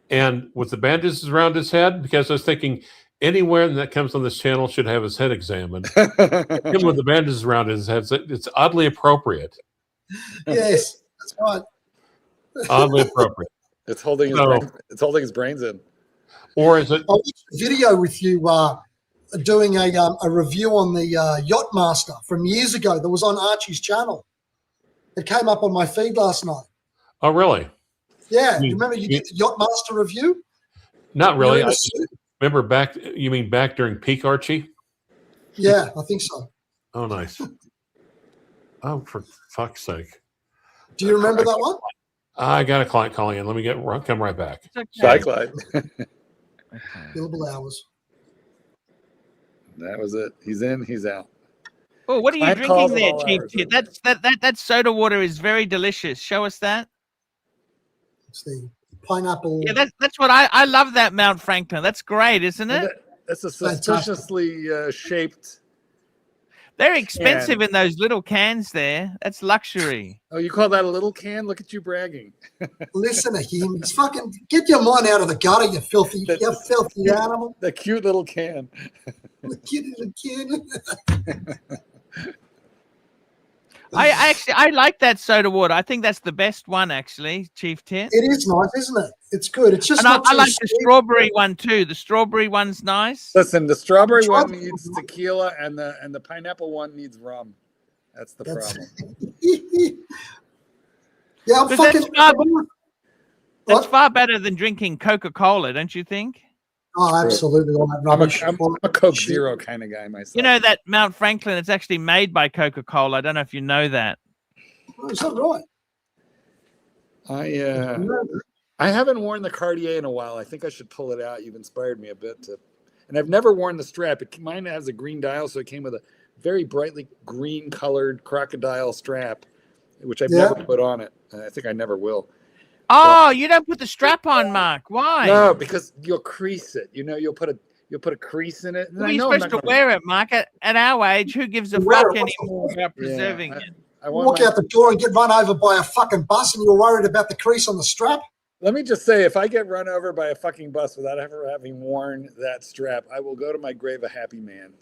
and with the bandages around his head, because I was thinking anywhere that comes on this channel should have his head examined. Him with the bandages around his head, it's oddly appropriate. yes, that's right. Oddly appropriate. It's holding his So- brain, it's holding his brains in. Or is it? I watched a video with you doing a review on the Yacht Master from years ago that was on Archie's channel. It came up on my feed last night. Oh, really? Yeah, You- you remember you you- did the Yacht Master review? Not really. You're in I a suit? remember back. You mean back during peak Archie? Yeah, I think so. Oh, nice. Oh, for fuck's sake! Do you remember that one? I got a client calling in. Let me come right back. It's okay. Cyclide. Billable hours. That was it. He's in, he's out. Oh, what are you Client calls drinking at there, all Chief hours, Tit? isn't That soda water is very delicious. Show us that. It's the pineapple. Yeah, that's what I love that Mount Franklin. That's great, isn't And it? that's a Fantastic. suspiciously shaped. They're expensive can. in those little cans there. That's luxury. Oh, you call that a little can? Look at you bragging. Listen to him. It's fucking get your mind out of the gutter, you filthy animal. The cute little can. Get it again. I like that soda water. I think that's the best one, actually, Chief Tit. It is nice, isn't it? It's good. It's just And I not too like the sweet. strawberry one too. The strawberry one's nice. Listen, the strawberry one Strawberry needs one. tequila, and the pineapple one needs rum. That's the That's- problem. Yeah, I'm But fucking. That's What? far better than drinking Coca-Cola, don't you think? Oh, absolutely. All that I'm rubbish. a Coke Shit. Zero kind of guy myself. You know that Mount Franklin, it's actually made by Coca-Cola. I don't know if you know that. Oh, is that right? I haven't worn the Cartier in a while. I think I should pull it out. You've inspired me a bit to, and I've never worn the strap. Mine has a green dial, so it came with a very brightly green colored crocodile strap, which I've never put on it. I think I never will. Oh, you don't put the strap on, Mark. Why? No, because you'll crease it. You know, you'll put a crease in it. And Well, I you're know I'm supposed not to gonna- wear it, Mark. At our age, who gives a Wear fuck it. anymore about preserving it? I want Walk my- out the door and get run over by a fucking bus, and you're worried about the crease on the strap. Let me just say, if I get run over by a fucking bus without ever having worn that strap, I will go to my grave a happy man.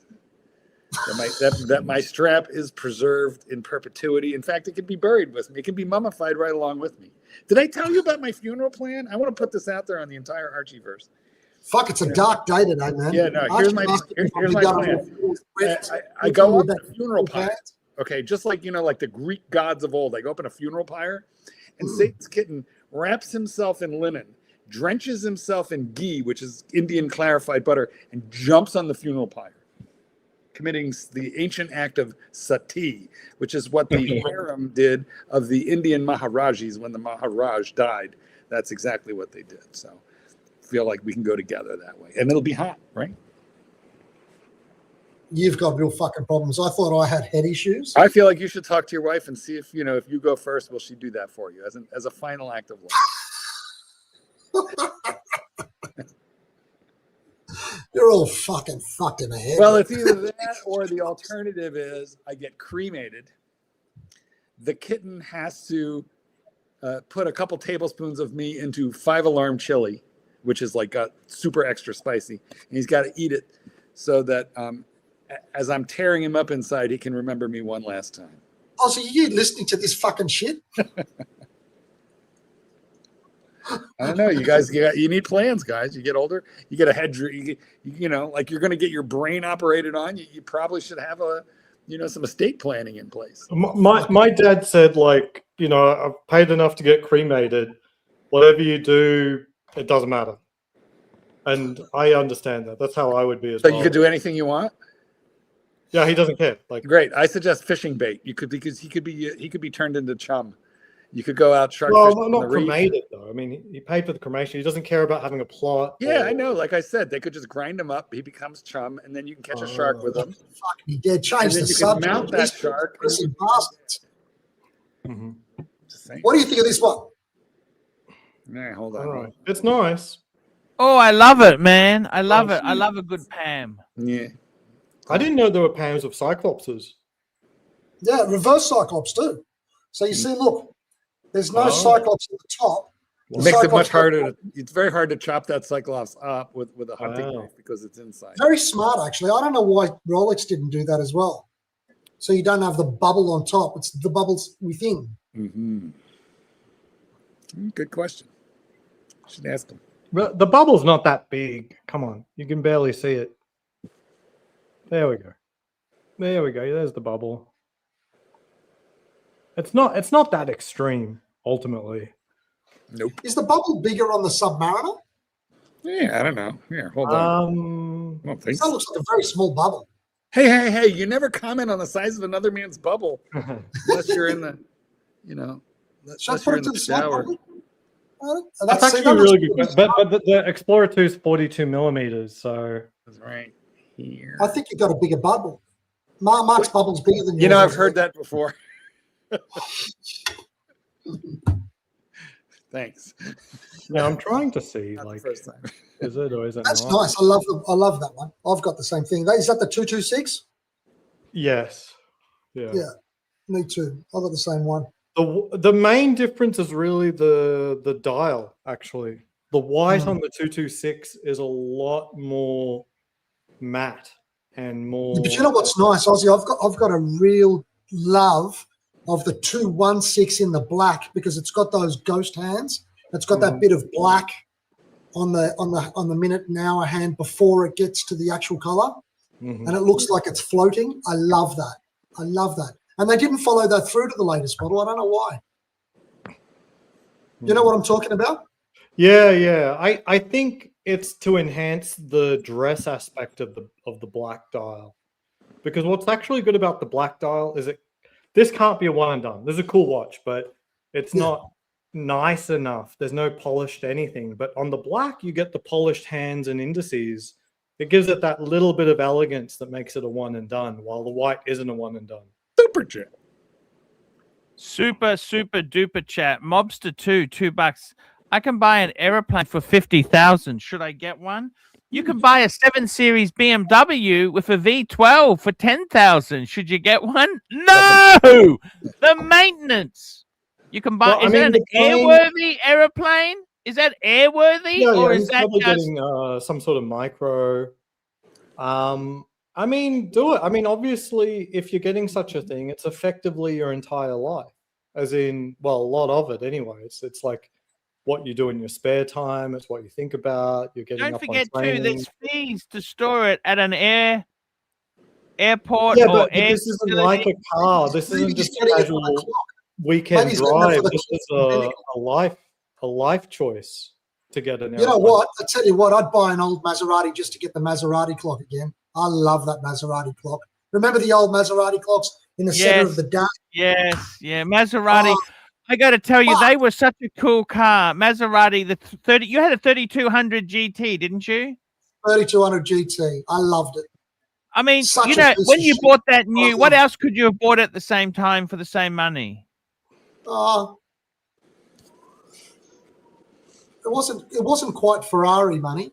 That my strap is preserved in perpetuity. In fact, it can be buried with me. It can be mummified right along with me. Did I tell you about my funeral plan? I want to put this out there on the entire Archieverse. Fuck, it's a dark day today, man. Yeah, no, here's my plan. I go up the funeral pyre. Okay, just like, like the Greek gods of old. I go up in a funeral pyre, and Satan's kitten wraps himself in linen, drenches himself in ghee, which is Indian clarified butter, and jumps on the funeral pyre, committing the ancient act of sati, which is what the harem did of the Indian Maharajis when the Maharaj died. That's exactly what they did. So I feel like we can go together that way. And it'll be hot, right? You've got real fucking problems. I thought I had head issues. I feel like you should talk to your wife and see if you go first, will she do that for you as a final act of love? You're all fucking fucked in the head. Well, it's either that or the alternative is I get cremated. The kitten has to put a couple tablespoons of me into 5-alarm chili which is like got super extra spicy. And he's got to eat it so that as I'm tearing him up inside, he can remember me one last time. Oh, so you listening to this fucking shit? I don't know. You guys, you need plans, guys. You get older, you get a head, you know, like you're going to get your brain operated on. You probably should have some estate planning in place. My dad said, like, you know, I've paid enough to get cremated. Whatever you do, it doesn't matter. And I understand that. That's how I would be as well. So you could do anything you want. Yeah, he doesn't care. Like, great. I suggest fishing bait. You could, because he could be turned into chum. You could go out shark fishing. Well, not cremated though. I mean, he paid for the cremation. He doesn't care about having a plot. Yeah, I know. Like I said, they could just grind him up. He becomes chum, and then you can catch a shark with him. Fuck me dead. Change the you subject. can mount that shark. Bastards. Mm-hmm. What do you think of this one? Nah, hold on. All right. It's nice. Oh, I love it, man. I love it. I love a good Pam. Yeah. I didn't know there were Pams of Cyclopses. Yeah, reverse Cyclops too. So you see, look, there's no Cyclops at the top. It makes it much harder. It's very hard to chop that Cyclops up with a hunting knife because it's inside. Very smart, actually. I don't know why Rolex didn't do that as well. So you don't have the bubble on top. It's the bubbles within. Mm-hmm. Good question. Should ask him. The bubble's not that big. Come on. You can barely see it. There we go. There we go. There's the bubble. It's not that extreme, ultimately. Nope. Is the bubble bigger on the Submariner? Yeah, I don't know. Here, hold on. That looks like a very small bubble. Hey! You never comment on the size of another man's bubble unless you're in the, unless you're in the shower. That's actually a really good question. But the Explorer 2 is 42 millimeters, so that's right here. I think you got a bigger bubble. Mark's bubble's bigger than yours. You know, I've heard that before. Thanks. Yeah, I'm trying to see. Not like, the first time. Is it or is it That's not? nice. I love that one. I've got the same thing. Is that the 226? Yes. Yeah. Yeah. Me too. I've got the same one. The main difference is really the dial. Actually, the white on the 226 is a lot more matte and more. Yeah, but you know what's nice, Ozzy? I've got a real love of the 216 in the black because it's got those ghost hands. It's got that bit of black on the minute and hour hand before it gets to the actual color, and it looks like it's floating. I love that. And they didn't follow that through to the latest model. I don't know why. You know what I'm talking about? Yeah. I think it's to enhance the dress aspect of the black dial, because what's actually good about the black dial is this can't be a one and done. This is a cool watch, but it's not nice enough. There's no polished anything. But on the black, you get the polished hands and indices. It gives it that little bit of elegance that makes it a one and done, while the white isn't a one and done. Super chat. Super duper chat. Mobster $2. I can buy an aeroplane for 50,000. Should I get one? You can buy a 7 Series BMW with a V12 for 10,000. Should you get one? No, the maintenance. You can buy. Is that an airworthy aeroplane? Is that airworthy, or is that just getting some sort of micro? I mean, do it. I mean, obviously, if you're getting such a thing, it's effectively your entire life. As in, well, a lot of it anyway. It's like what you do in your spare time. It's what you think about. You're getting. Don't forget too. There's fees to store it at an airport. Yeah, or but this isn't like a car. This isn't just a casual weekend drive. This is a life choice to get an. You know what? I tell you what. I'd buy an old Maserati just to get the Maserati clock again. I love that Maserati clock. Remember the old Maserati clocks in the center of the day? Yes, yeah, Maserati. I got to tell you, they were such a cool car. Maserati, you had a 3200 GT, didn't you? 3200 GT. I loved it. I mean, when you bought that new, what else could you have bought at the same time for the same money? It wasn't quite Ferrari money.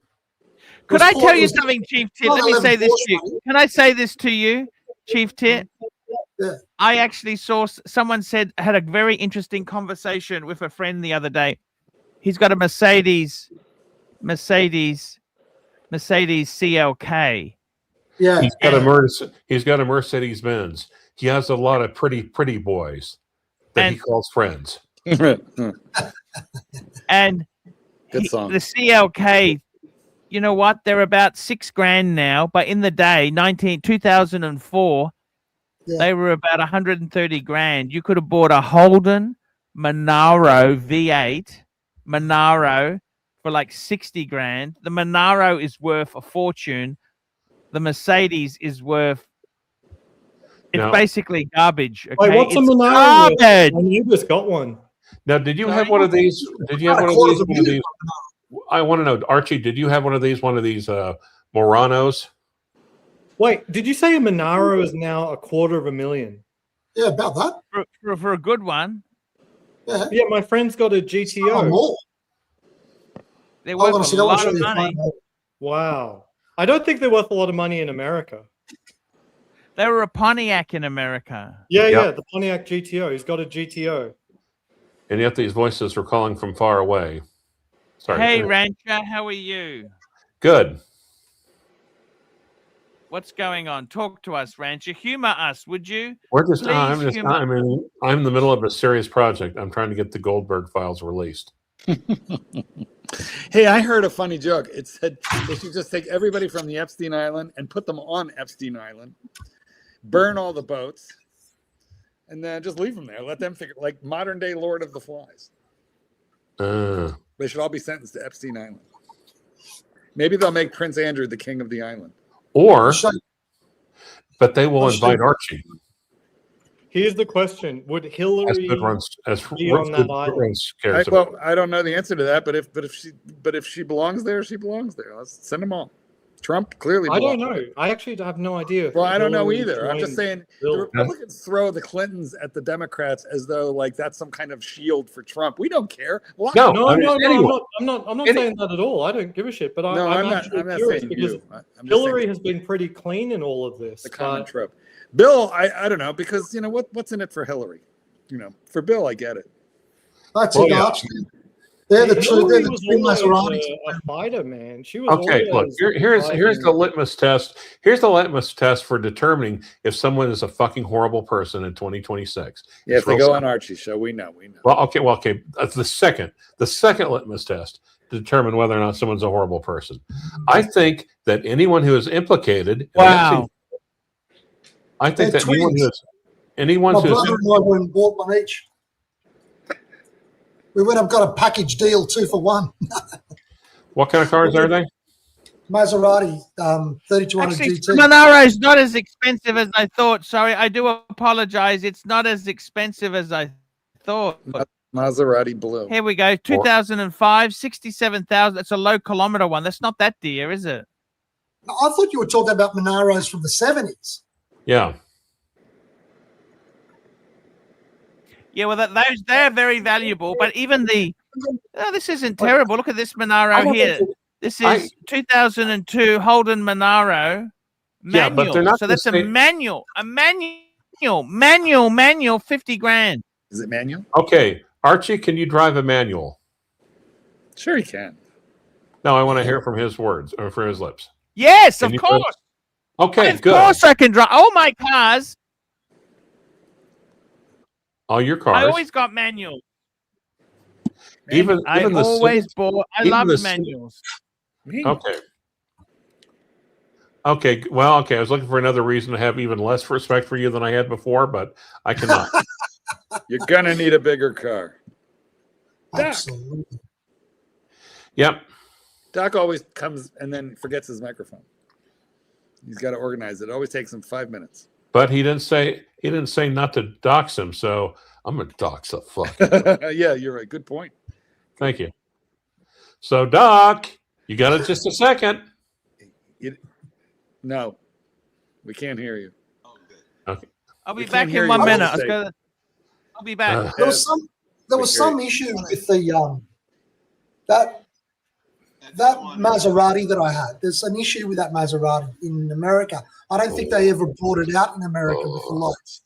Could I tell you something, Chief Tit? Let me say this to you. Can I say this to you, Chief Tit? Yeah. I actually saw someone had a very interesting conversation with a friend the other day. He's got a Mercedes Mercedes CLK. Yeah. He's got a Mercedes Benz. He has a lot of pretty boys that he calls friends. And Good song. the CLK, you know what? They're about $6,000 now, but in the day, 2004, they were about 130 grand. You could have bought a Holden Monaro V8 Monaro for like 60 grand. The Monaro is worth a fortune. The Mercedes is worth. It's basically garbage. Okay? Wait, what's a Monaro? I just got one. Now, did you have one of these? Did you have one of these? I want to know, Archie. Did you have one of these? One of these Moranos? Wait, did you say a Monaro is now $250,000? Yeah, about that. For a good one. Yeah, my friend's got a GTO. More. They're worth a lot of money. Wow. I don't think they're worth a lot of money in America. They were a Pontiac in America. Yeah, the Pontiac GTO. He's got a GTO. And yet these voices were calling from far away. Sorry. Hey, Rancher, how are you? Good. What's going on? Talk to us, Rancher. Humor us, would you? I'm in the middle of a serious project. I'm trying to get the Goldberg files released. Hey, I heard a funny joke. It said they should just take everybody from the Epstein Island and put them on Epstein Island, burn all the boats, and then just leave them there. Let them figure, like modern day Lord of the Flies. They should all be sentenced to Epstein Island. Maybe they'll make Prince Andrew the king of the island. But they will invite Archie. Here's the question: would Hillary be on that island? I don't know the answer to that, but if she belongs there, she belongs there. Let's send them all. Trump clearly. I don't know. I actually have no idea. Well, I don't know either. I'm just saying the Republicans throw the Clintons at the Democrats as though like that's some kind of shield for Trump. We don't care. No, I'm not saying that at all. I don't give a shit. But I'm not curious because Hillary has been pretty clean in all of this. The common trope. Bill, I don't know, because you know what's in it for Hillary. You know, for Bill, I get it. That's it, Archie. They're the two. They're the two Maseratis. A fighter, man. She was okay. Look, here's the litmus test. Here's the litmus test for determining if someone is a fucking horrible person in 2026. Yeah, if they go on Archie's show, we know. Well, okay. That's the second litmus test to determine whether or not someone's a horrible person. I think that anyone who is implicated. Wow. I think that anyone My who's brother and I went and bought one each. We went and got a package deal 2 for 1. What kind of cars are they? Maserati 3200 Actually, GT. Monaro is not as expensive as I thought. Sorry, I do apologize. It's not as expensive as I thought. Maserati blue. Here we go. 2005, 67,000. That's a low kilometer one. That's not that dear, is it? I thought you were talking about Monaros from the 70s. Yeah. Yeah, well, they're very valuable. But even this isn't terrible. Look at this Monaro here. This is 2002 Holden Monaro manual. Yeah, but they're not. So that's a manual, 50 grand. Is it manual? Okay, Archie, can you drive a manual? Sure, he can. No, I want to hear from his words or from his lips. Yes, of course. Okay, of good. Of course I can drive. All my cars. All your cars. I always got manual. Even I always bought. I love manuals. Okay. Okay. Well, okay. I was looking for another reason to have even less respect for you than I had before, but I cannot. You're gonna need a bigger car. Absolutely. Yep. Doc always comes and then forgets his microphone. He's got to organize it. It always takes him 5 minutes. But he didn't say not to dox him, so I'm gonna dox the fuck. Yeah, you're right. Good point. Thank you. So, Doc, you got it just a second. No, we can't hear you. Okay. I'll be back in 1 minute. I'll be back. There was some issue with the that Maserati that I had. There's an issue with that Maserati in America. I don't think they ever brought it out in America with the lights.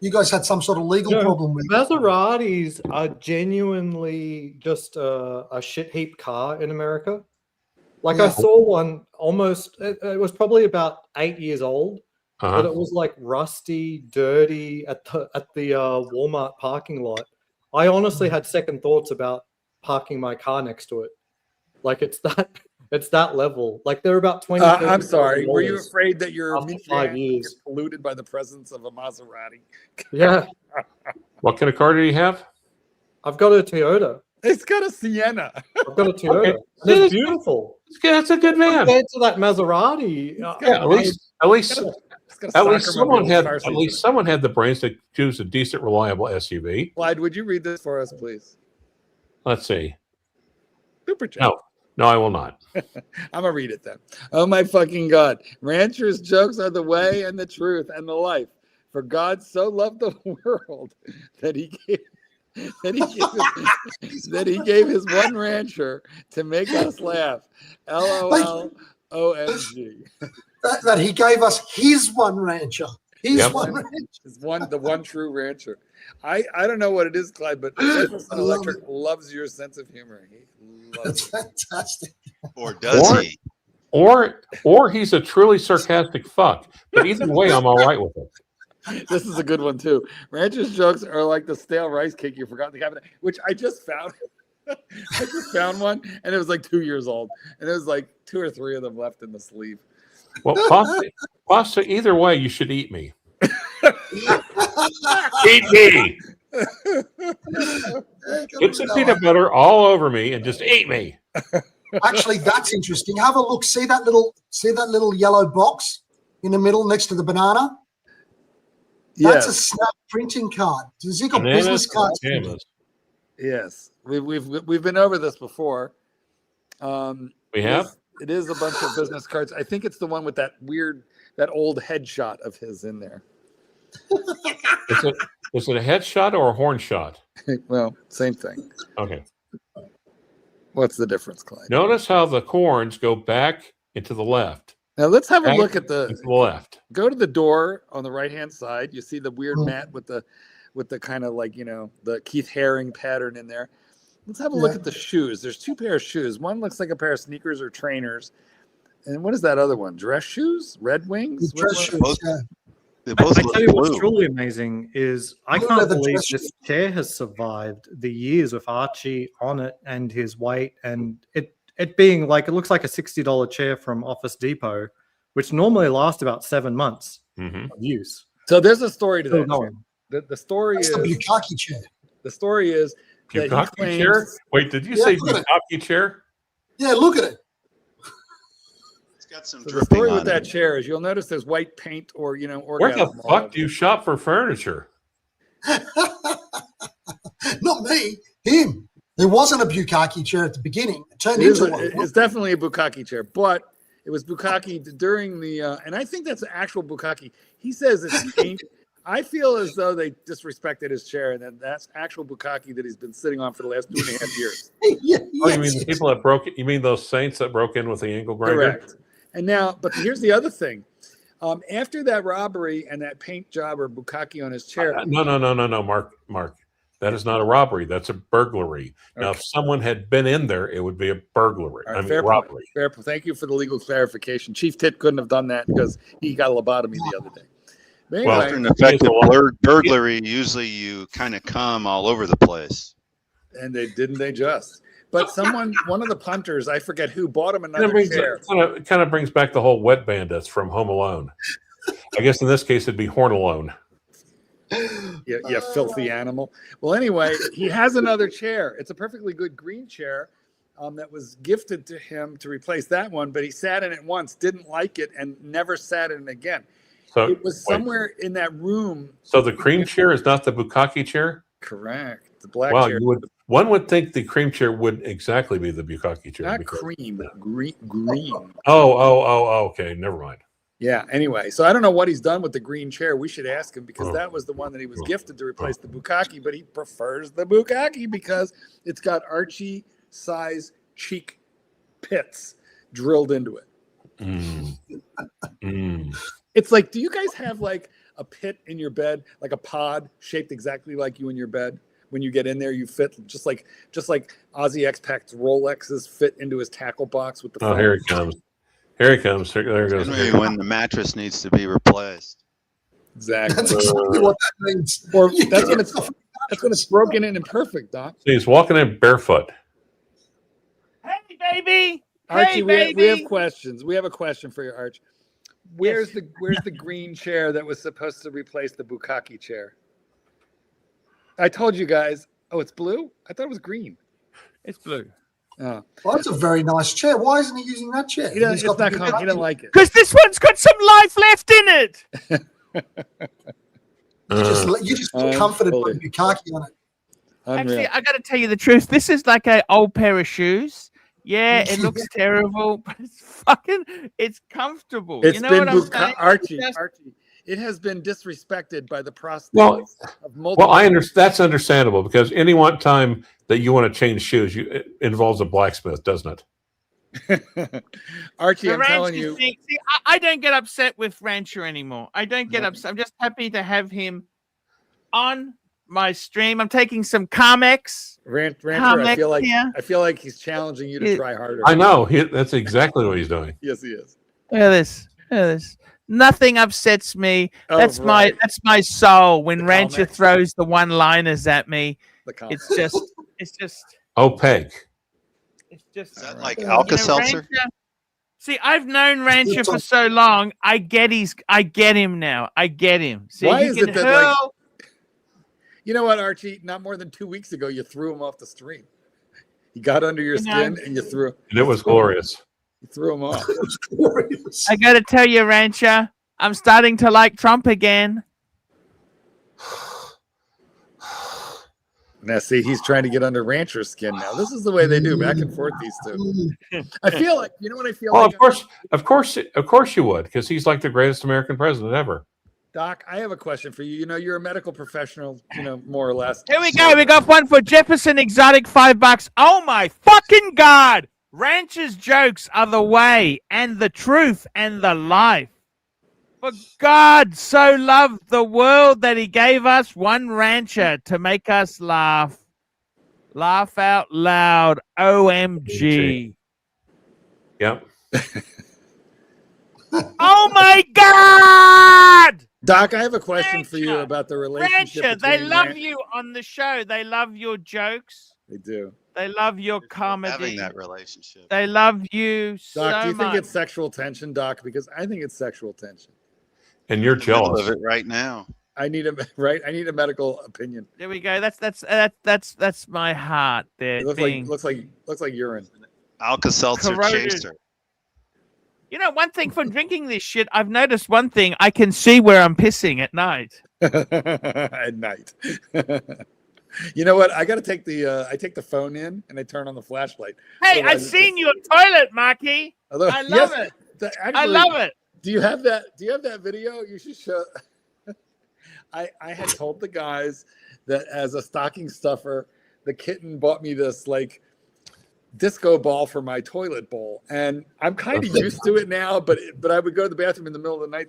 You guys had some sort of legal problem with it. Maseratis are genuinely just a shit heap car in America. Like I saw one almost, it was probably about 8 years old, but it was like rusty, dirty at the Walmart parking lot. I honestly had second thoughts about parking my car next to it. Like it's that level. Like they're about 20. I'm sorry. Were you afraid that your after minivan 5 would years? get polluted by the presence of a Maserati? Yeah, What kind of car do you have? I've got a Toyota. It's got a Sienna. I've got a Toyota. Okay. And it's beautiful. That's a good man. Compared to that Maserati, Yeah, at least someone had the brains to choose a decent, reliable SUV. Clyde, would you read this for us, please? Let's see. Super chat. No, I will not. I'm gonna read it then. Oh my fucking God! Ranchers' jokes are the way and the truth and the life. For God so loved the world that he gave his one rancher to make us laugh. LOL. OMG. That he gave us his one rancher. One rancher. The one true rancher. I don't know what it is, Clyde, but Jefferson Electric loves your sense of humor. He loves That's fantastic. Or does he? Or he's a truly sarcastic fuck. But either way, I'm all right with it. This is a good one too. Ranchers' jokes are like the stale rice cake you forgot in the cabinet, which I just found. I just found one, and it was like 2 years old, and it was like 2 or 3 of them left in the sleeve. Well, pasta, either way, you should eat me. Eat me. Put some peanut butter all over me and just eat me. Actually, that's interesting. Have a look. See that little yellow box in the middle next to the banana? That's a Snap printing card. Has he got business cards? Yes, we've been over this before. We have. It is a bunch of business cards. I think it's the one with that old headshot of his in there. Is it a headshot or a horn shot? Well, same thing. Okay. What's the difference, Clyde? Notice how the corns go back into the left. Now let's have a look at the left. Go to the door on the right-hand side. You see the weird mat with the kind of like, the Keith Haring pattern in there. Let's have a look at the shoes. There's 2 pairs of shoes. One looks like a pair of sneakers or trainers. And what is that other one? Dress shoes? Red Wings? Dress shoes, They both I look tell you what's blue. truly amazing is I Blue can't leather believe dress this chair has survived the years with Archie on it and his weight, and it being like, it looks like a $60 chair from Office Depot, which normally lasts about 7 months of use. So there's a story to Still that. going. The story That's is the Bukaki chair. the story is that he Bukaki claims, chair? Wait, did you say look at it. Bukaki chair? Yeah, look at it. It's got some So the dripping story with on that it. chair is you'll notice there's white paint or Where the orgasm all fuck over do you it. shop for furniture? Not me, him. There wasn't a Bukaki chair at the beginning. It turned It is into one. it's definitely a Bukaki chair, but it was Bukaki during the and I think that's an actual Bukaki. He says it's paint. I feel as though they disrespected his chair, and that that's actual Bukaki that he's been sitting on for the last 2.5 years. Yeah, Oh, you mean yes, the people that broke it? You mean those saints that broke in with the angle grinder? Correct. And now, but here's the other thing. After that robbery and that paint job or Bukaki on his chair, No, Mark. That is not a robbery. That's a burglary. Now, if someone had been in there, it would be a burglary. All right, I mean, fair robbery. point. Fair point. Thank you for the legal clarification. Chief Tit couldn't have done that because he got a lobotomy the other day. But Well, anyway, After an effective burglary, usually you kind of come all over the place. and they just. But one of the punters, I forget who, bought him Kind another of, chair. brings back the whole wet bandits from Home Alone. I guess in this case, it'd be Horn Alone. You filthy animal. Well, anyway, he has another chair. It's a perfectly good green chair that was gifted to him to replace that one, but he sat in it once, didn't like it, and never sat in it again. So It was somewhere in that room. So the cream chair is not the Bukaki chair? Correct. The black Wow, chair. one would think the cream chair would exactly be the Bukaki chair. Not because- cream, green. Oh, okay. Never mind. Yeah, anyway, so I don't know what he's done with the green chair. We should ask him because that was the one that he was gifted to replace the Bukaki, but he prefers the Bukaki because it's got Archie size cheek pits drilled into it. It's like, do you guys have like a pit in your bed, like a pod shaped exactly like you in your bed? When you get in there, you fit just like Ozzy X-Pac's Rolexes fit into his tackle box with the. Oh, here he comes. Here he comes. There goes. Generally when the mattress needs to be replaced. Exactly. That's exactly what that means. Or You that's get when yourself it's broken in and perfect, Doc. See, he's walking in barefoot. Hey, baby. Archie, Hey, we baby. have questions. We have a question for you, Arch. Where's the green chair that was supposed to replace the Bukkake chair? I told you guys. Oh, it's blue? I thought it was green. It's blue. Oh. Well, that's a very nice chair. Why isn't he using that chair? He doesn't, He's it's got not the com- he doesn't like it. Because this one's got some life left in it. You just feel comforted putting Bukkake on it. Actually, I got to tell you the truth. This is like an old pair of shoes. Yeah, it looks terrible, but it's comfortable. It's you know been what I'm saying? Archie. It has been disrespected by the prostate. Well, of multiple. I understand. That's understandable because any one time that you want to change shoes, it involves a blacksmith, doesn't it? Archie, The I'm telling Rancher you. thing- see, I don't get upset with Rancher anymore. I don't get upset. I'm just happy to have him on my stream. I'm taking some Carmex. Rancher, Carmex I feel like he's challenging you to try harder. I know. That's exactly what he's doing. Yes, he is. Look at this. Look at this. Nothing upsets me. Oh, that's right. my soul. When The Rancher Carmex. throws the one-liners at me, it's just Opaque. it's just. Is that like You know, Alka-Seltzer? Rancher- see, I've known Rancher for so long. I get him now. I get him. See, Why he is can it that, hurl. You know what, Archie? Not more than 2 weeks ago, you threw him off the stream. He got under your skin and you threw. And it was glorious. You threw him off. It was glorious. I got to tell you, Rancher, I'm starting to like Trump again. Now, see, he's trying to get under Rancher's skin now. This is the way they do, back and forth, these two. I feel like, you know what I feel Well, like? of course you would, because he's like the greatest American president ever. Doc, I have a question for you. You know, you're a medical professional, more or less. Here we go. We got one for Jefferson Exotic, $5. Oh my fucking God. Rancher's jokes are the way and the truth and the life. For God so loved the world that he gave us one rancher to make us laugh. Laugh out loud. OMG. Yep. Oh my God! Doc, I have a question for you Rancher, about the relationship. Rancher, they between love you on the show. They love your jokes. They do. They love your Having comedy. that relationship. They love you Doc, so do you think much. it's sexual tension, Doc? Because I think it's sexual tension. And you're In the middle jealous. of it right now. I need a medical opinion. There we go. That's my heart there. It looks like urine. Alka-Seltzer Corroded. chaser. You know, one thing from drinking this shit, I've noticed one thing. I can see where I'm pissing at night. At night. You know what? I got to take I take the phone in and I turn on the flashlight. Hey, Otherwise I've seen your toilet, Marky. Although, I love it. I love it. Do you have that video? You should show. I had told the guys that as a stocking stuffer, the kitten bought me this like disco ball for my toilet bowl, and I'm kind of used to it now. But I would go to the bathroom in the middle of the night,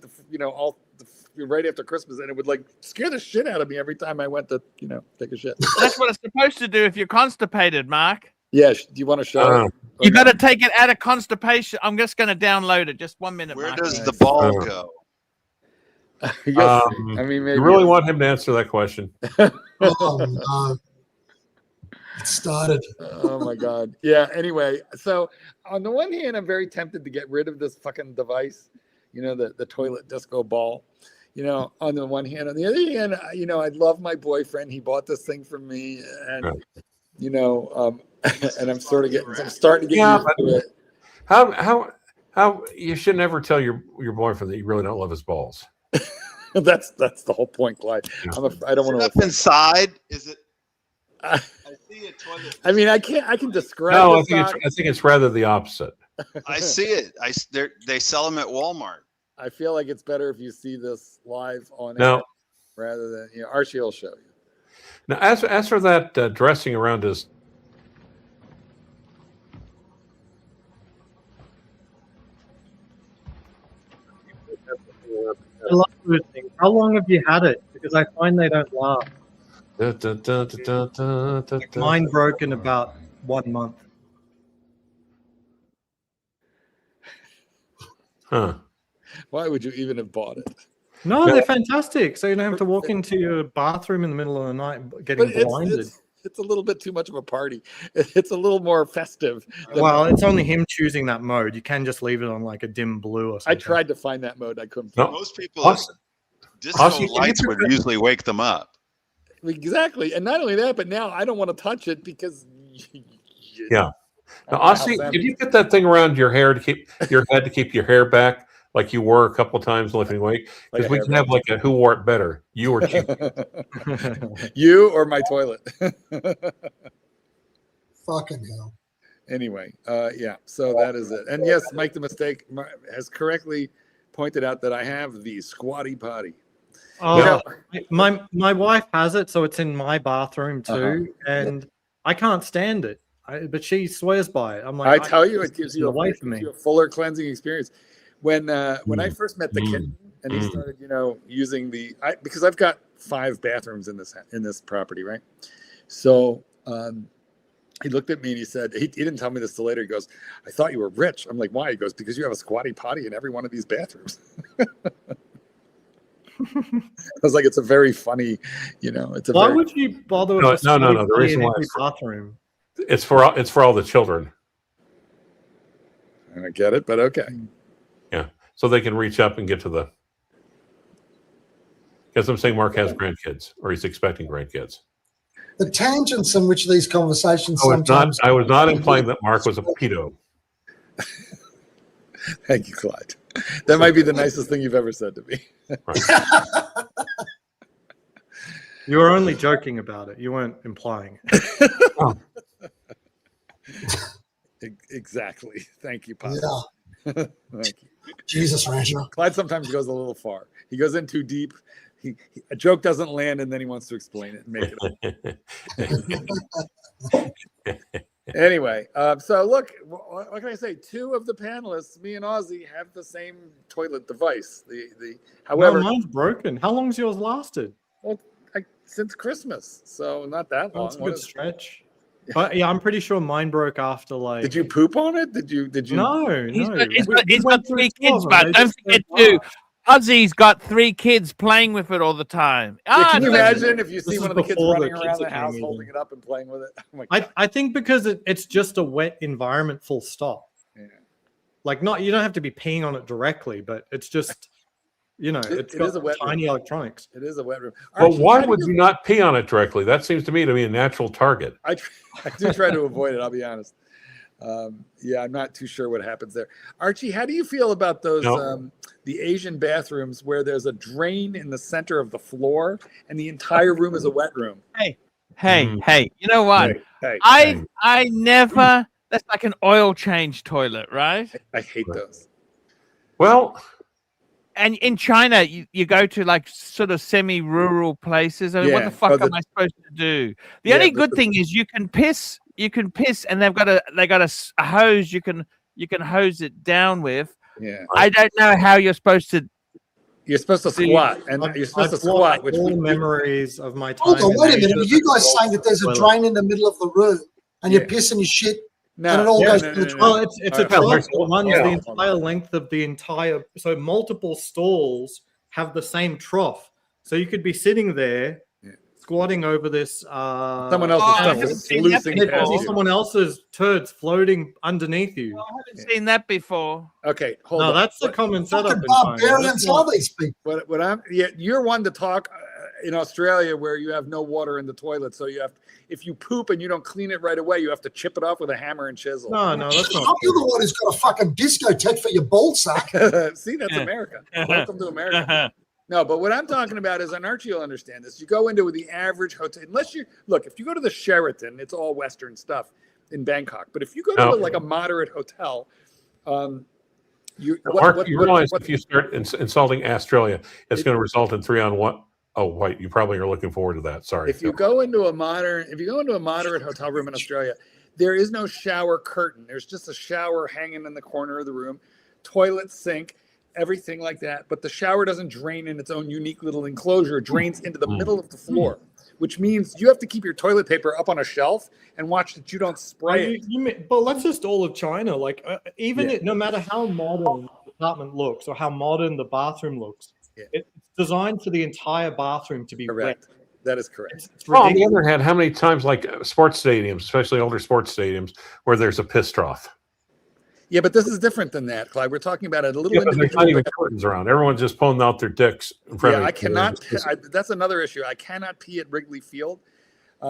right after Christmas, and it would like scare the shit out of me every time I went to take a shit. That's what it's supposed to do if you're constipated, Mark. Yeah, do you want to show it? You got to take it out of constipation. I'm just going to download it. Just 1 minute, Where Mark. does the ball go? Yes, I mean, maybe You really want him to answer that question? Oh, no. It started. Oh my God. Yeah. Anyway, so on the one hand, I'm very tempted to get rid of this fucking device, the toilet disco ball, on the one hand. On the other hand, I love my boyfriend. He bought this thing for me, and and I'm starting to get used to it. How you should never tell your boyfriend that you really don't love his balls. That's the whole point, Clyde. I don't want to. Up inside, is it? I see a toilet. I mean, I can describe. No, this, I think it's rather the opposite. I see it. They sell them at Walmart. I feel like it's better if you see this live on No. air rather than Archie will show you. Now, as for that dressing around his. those things. How long have you had it? Because I find they don't last. Mine broke in about 1 month. Huh. Why would you even have bought it? No, they're fantastic. So you don't have to walk into your bathroom in the middle of the night getting blinded. It's a little bit too much of a party. It's a little more festive. Well, it's only him choosing that mode. You can just leave it on like a dim blue or something. I tried to find that mode. I couldn't. No. Most people, disco lights would usually wake them up. Exactly. And not only that, but now I don't want to touch it because. Yeah. Now, Aussie, if you get that thing around your hair to keep your head to keep your hair back, like you were a couple of times lifting weight, because we can have like a who wore it better, you or Chief. You or my toilet. Fucking hell. Anyway, yeah. So that is it. And yes, Mike the Mistake has correctly pointed out that I have the squatty potty. Oh, my wife has it, so it's in my bathroom too, and I can't stand it. But she swears by it. I'm like, I tell you, it gives you a fuller cleansing experience. When I first met the kitten and he started, using because I've got 5 bathrooms in this property, right? So he looked at me and he said, he didn't tell me this till later. He goes, "I thought you were rich." I'm like, "Why?" He goes, "Because you have a squatty potty in every one of these bathrooms." I was like, it's a very funny, it's a. Why would you bother with no. The reason why bathroom. It's for all the children. I get it, but okay. Yeah, so they can reach up and get to the. Because I'm saying Mark has grandkids, or he's expecting grandkids. The tangents in which these conversations I was not implying that Mark was a pedo. Thank you, Clyde. That might be the nicest thing you've ever said to me. You were only joking about it. You weren't implying it. Oh. Exactly. Thank you, Pop. Yeah. Thank you. Jesus, Rachel. Clyde sometimes goes a little far. He goes in too deep. A joke doesn't land, and then he wants to explain it and make it up. Anyway, so look, what can I say? 2 of the panelists, me and Ozzy, have the same toilet device. However, mine's broken. How long's yours lasted? Well, since Christmas, so not that long. That's a good stretch. But yeah, I'm pretty sure mine broke after like. Did you poop on it? Did you? No. He's got 3 kids, but don't forget too. Ozzy's got 3 kids playing with it all the time. Can you imagine if you see one of the kids running around the house holding it up and playing with it? Oh my God. I think because it's just a wet environment, full stop. Yeah. Like you don't have to be peeing on it directly, but it's just, it's got tiny electronics. It is a wet room. But why would you not pee on it directly? That seems to me to be a natural target. I do try to avoid it, I'll be honest. Yeah, I'm not too sure what happens there. Archie, how do you feel about those the Asian bathrooms where there's a drain in the center of the floor and the entire room is a wet room? Hey, you know what? I never, that's like an oil change toilet, right? I hate those. Well, and in China, you go to like sort of semi-rural places. I mean, what the fuck am I supposed to do? The only good thing is you can piss, and they've got a hose you can hose it down with. Yeah. I don't know how you're supposed to. You're supposed to squat, and you're supposed to squat. Which all memories of my time. Hold on, wait a minute. Are you guys saying that there's a drain in the middle of the room and you're pissing your shit? And it all goes to the Well, it's a trough that runs the entire length of the entire. So multiple stalls have the same trough. So you could be sitting there, squatting over this. Someone else's stuff is losing. Someone else's turds floating underneath you. I haven't seen that before. Okay, hold on. No, that's the common setup. Barbarians are these people. What you're one to talk in Australia where you have no water in the toilet, so you have. If you poop and you don't clean it right away, you have to chip it off with a hammer and chisel. No, that's not. You're the one who's got a fucking discotheque for your ball sack. See, that's America. Welcome to America. No, but what I'm talking about is, and Archie will understand this. You go into the average hotel, if you go to the Sheraton, it's all Western stuff in Bangkok. But if you go to like a moderate hotel, you realize if you start insulting Australia, it's going to result in 3-on-1. Oh, wait, you probably are looking forward to that. Sorry. If you go into a moderate hotel room in Australia, there is no shower curtain. There's just a shower hanging in the corner of the room, toilet, sink. everything like that. But the shower doesn't drain in its own unique little enclosure. It drains into the middle of the floor, which means you have to keep your toilet paper up on a shelf and watch that you don't spray it. But that's just all of China. Like no matter how modern the apartment looks or how modern the bathroom looks, it's designed for the entire bathroom to be Correct. wet. That is correct. On the other hand, how many times, like sports stadiums, especially older sports stadiums, where there's a piss trough? Yeah, but this is different than that, Clyde. We're talking about a little Yeah, but there's not even individual. curtains around. Everyone's just pulling out their dicks in front Yeah, of I each other. cannot. That's another issue. I cannot pee at Wrigley Field,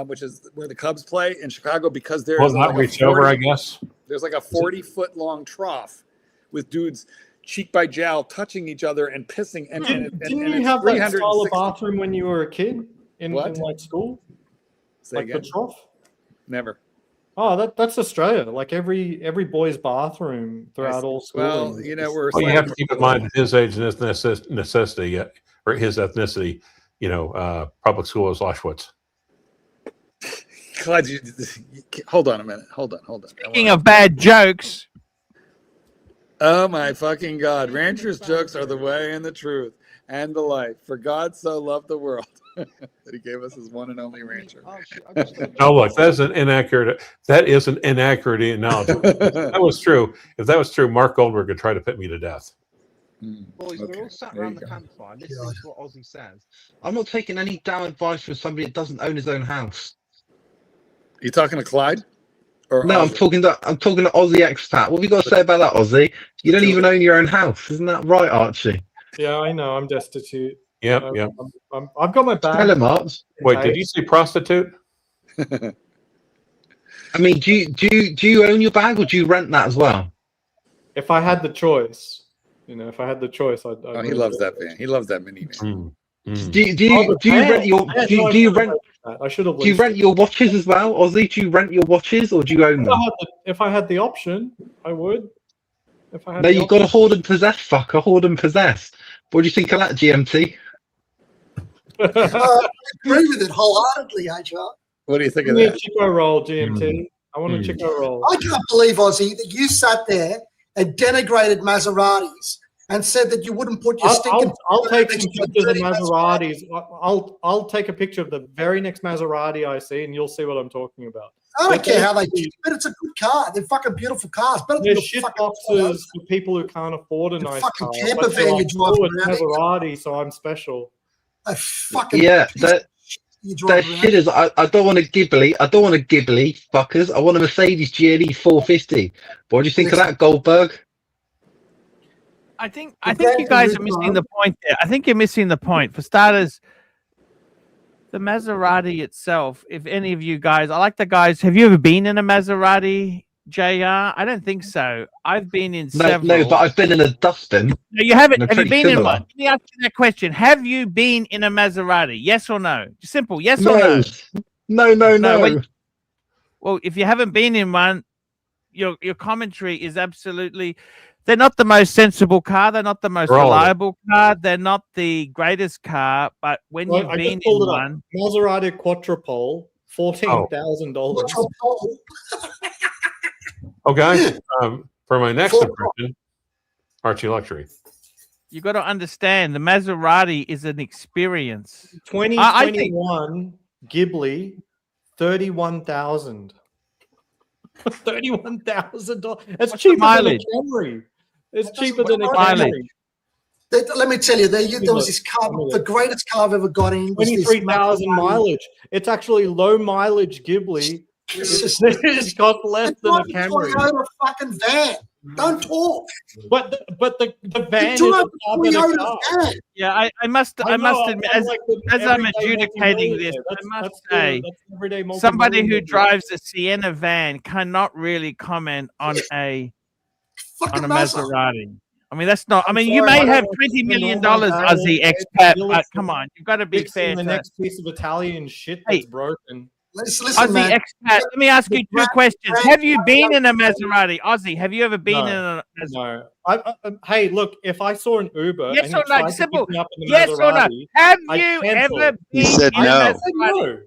which is where the Cubs play in Chicago, because there's Well, not reach over, I guess. There's like a 40-foot long trough with dudes cheek by jowl touching each other and pissing. And Didn't and you have that style 360 of bathroom when you were a kid in like school? Say Like again? the trough? Never. Oh, that's Australia. Like every boy's bathroom throughout all schooling. Well, you know, we're. Well, you have to keep in mind his age and his necessity, or his ethnicity. You know, public school is Auschwitz. Clyde, hold on a minute. Hold on. Speaking of bad jokes, Oh my fucking God. Ranchers' jokes are the way and the truth and the life. For God so loved the world that he gave us his one and only rancher. Oh, look, that is an inaccurate analogy. That was true. If that was true, Mark Goldberg would try to put me to death. Boys, Okay, we're all sat there around you the go. campfire listening to what Ozzy says. I'm not taking any down advice from somebody that doesn't own his own house. You talking to Clyde? Or No, I'm Ozzy? talking to Ozzy Expat. What have you got to say about that, Ozzy? You don't even own your own house, isn't that right, Archie? Yeah, I know. I'm destitute. Yep. I've got my bag. Tell him, Arch. Wait, did you say prostitute? I mean, do you own your bag or do you rent that as well? If I had the choice, if I had the choice, I'd Oh, he loves that van. He loves that minivan. Do you rent your do you rent I should have. do you rent your watches as well, Ozzy? Do you rent your watches or do you own them? If I had the option, I would. If I had No, you've got to hoard and possess, fucker. Hoard and possess. What do you think of that, GMT? I agree with it wholeheartedly, HR. What do you think Give of me a that? Chico roll, GMT. I want a Chico roll. I can't believe, Ozzy, that you sat there and denigrated Maseratis and said that you wouldn't put your stinking. I'll take some next to a pictures of dirty Maseratis. I'll take a picture of the very next Maserati I see, and you'll see what I'm talking about. I don't care how they do, but it's a good car. They're fucking beautiful cars. Better than There's the shit fucking boxes for people who can't afford a The nice fucking car. camper But van you're you drive "Oh, it's around in." Maserati, so I'm special. a fucking Yeah, piece of that shit you drive around. shit is. I don't want a Ghibli. I don't want a Ghibli, fuckers. I want a Mercedes GLE 450. What do you think of that, Goldberg? I think you guys are missing the point there. I think you're missing the point. For starters, the Maserati itself, if any of you guys, I like the guys, have you ever been in a Maserati, JR? I don't think so. I've been in several. No, but I've been in a Dustin. No, you haven't. They're Have you pretty been in similar. one? Let me ask you that question. Have you been in a Maserati? Yes or no? Simple. Yes or no? No. Well, if you haven't been in one, your commentary is absolutely. They're not the most sensible car. They're not the most reliable car. They're not the greatest car. But when you've I been just pulled in it up. one, Maserati Quattropole, $14,000. Okay. For my next impression, Archie Luxury. you got to understand the Maserati is an experience. 2021 Ghibli, $31,000. $31,000. It's What's the cheaper than a mileage? Camry. It's That cheaper doesn't than a work. Camry. Let me tell you, there was this car, the greatest car I've ever got in. Was this 23,000 Maserati. mileage. It's actually low mileage Ghibli. It's got less It's than a like a Camry. Toyota fucking van. Don't talk. But the van is You a drive a car than a Toyota car. van. Yeah, I must admit, as I'm adjudicating this, I must say, somebody who drives a Sienna van cannot really comment on a Fucking Maserati. I mean, that's not. I mean, you sorry, may I have don't $20 million, know my Aussie van. expat, You're but listening. come on, you've got to be fair. Fixing the To next piece of Italian shit Hey. that's broken. Listen, Aussie man. expat. Let me ask you two questions. Have you been in a Maserati, Aussie? Have you ever been in a Maserati? No. Hey, look, if I saw an Uber Yes and or he no? tried to Simple. pick me up in the Yes or no? Maserati, Have I'd you cancel. ever He been said in no. a I said Maserati? no.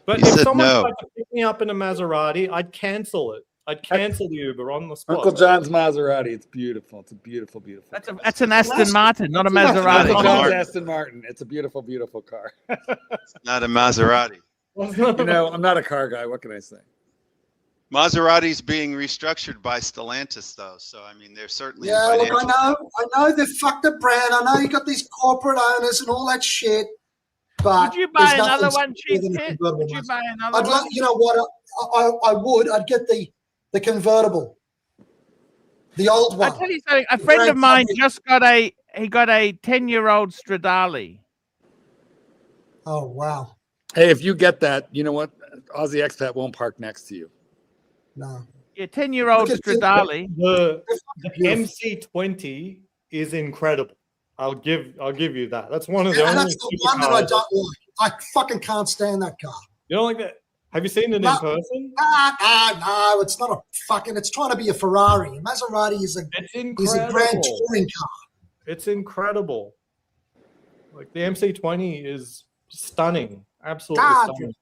But He if said someone no. tried to pick me up in a Maserati, I'd cancel it. I'd cancel the Uber on the spot. Uncle John's Maserati. It's beautiful. It's a beautiful, beautiful. car. That's an Aston Martin, not a That's Uncle Maserati. not John's Martin. Aston Martin. It's a beautiful, beautiful car. Not a Maserati. You know, I'm not a car guy. What can I say? Maserati's being restructured by Stellantis, though. So I mean, they're certainly. in Yeah, look, financial- I know they fucked the brand. I know you got these corporate owners and all that shit. But Would you buy there's nothing another one, stronger Chief than a Tit? convertible Would you Mazda. buy another I'd one? like, you know what? I would. I'd get the convertible, the old one. I'll tell you something. A friend of mine just got a 10-year-old Stradale. Oh wow, Hey, if you get that, you know what? Aussie expat won't park next to you. no. Yeah, 10-year-old Look at this. Stradale. The Beautiful. MC20 is incredible. I'll give you that. That's one of the And only that's the one that I supercars. don't like. I fucking can't stand that car. You don't like that? Have you seen it No. in person? No, it's not a fucking. It's trying to be a Ferrari. A Maserati is It's a incredible. grand touring car. It's incredible. Like the MC20 is stunning. Absolutely God, stunning.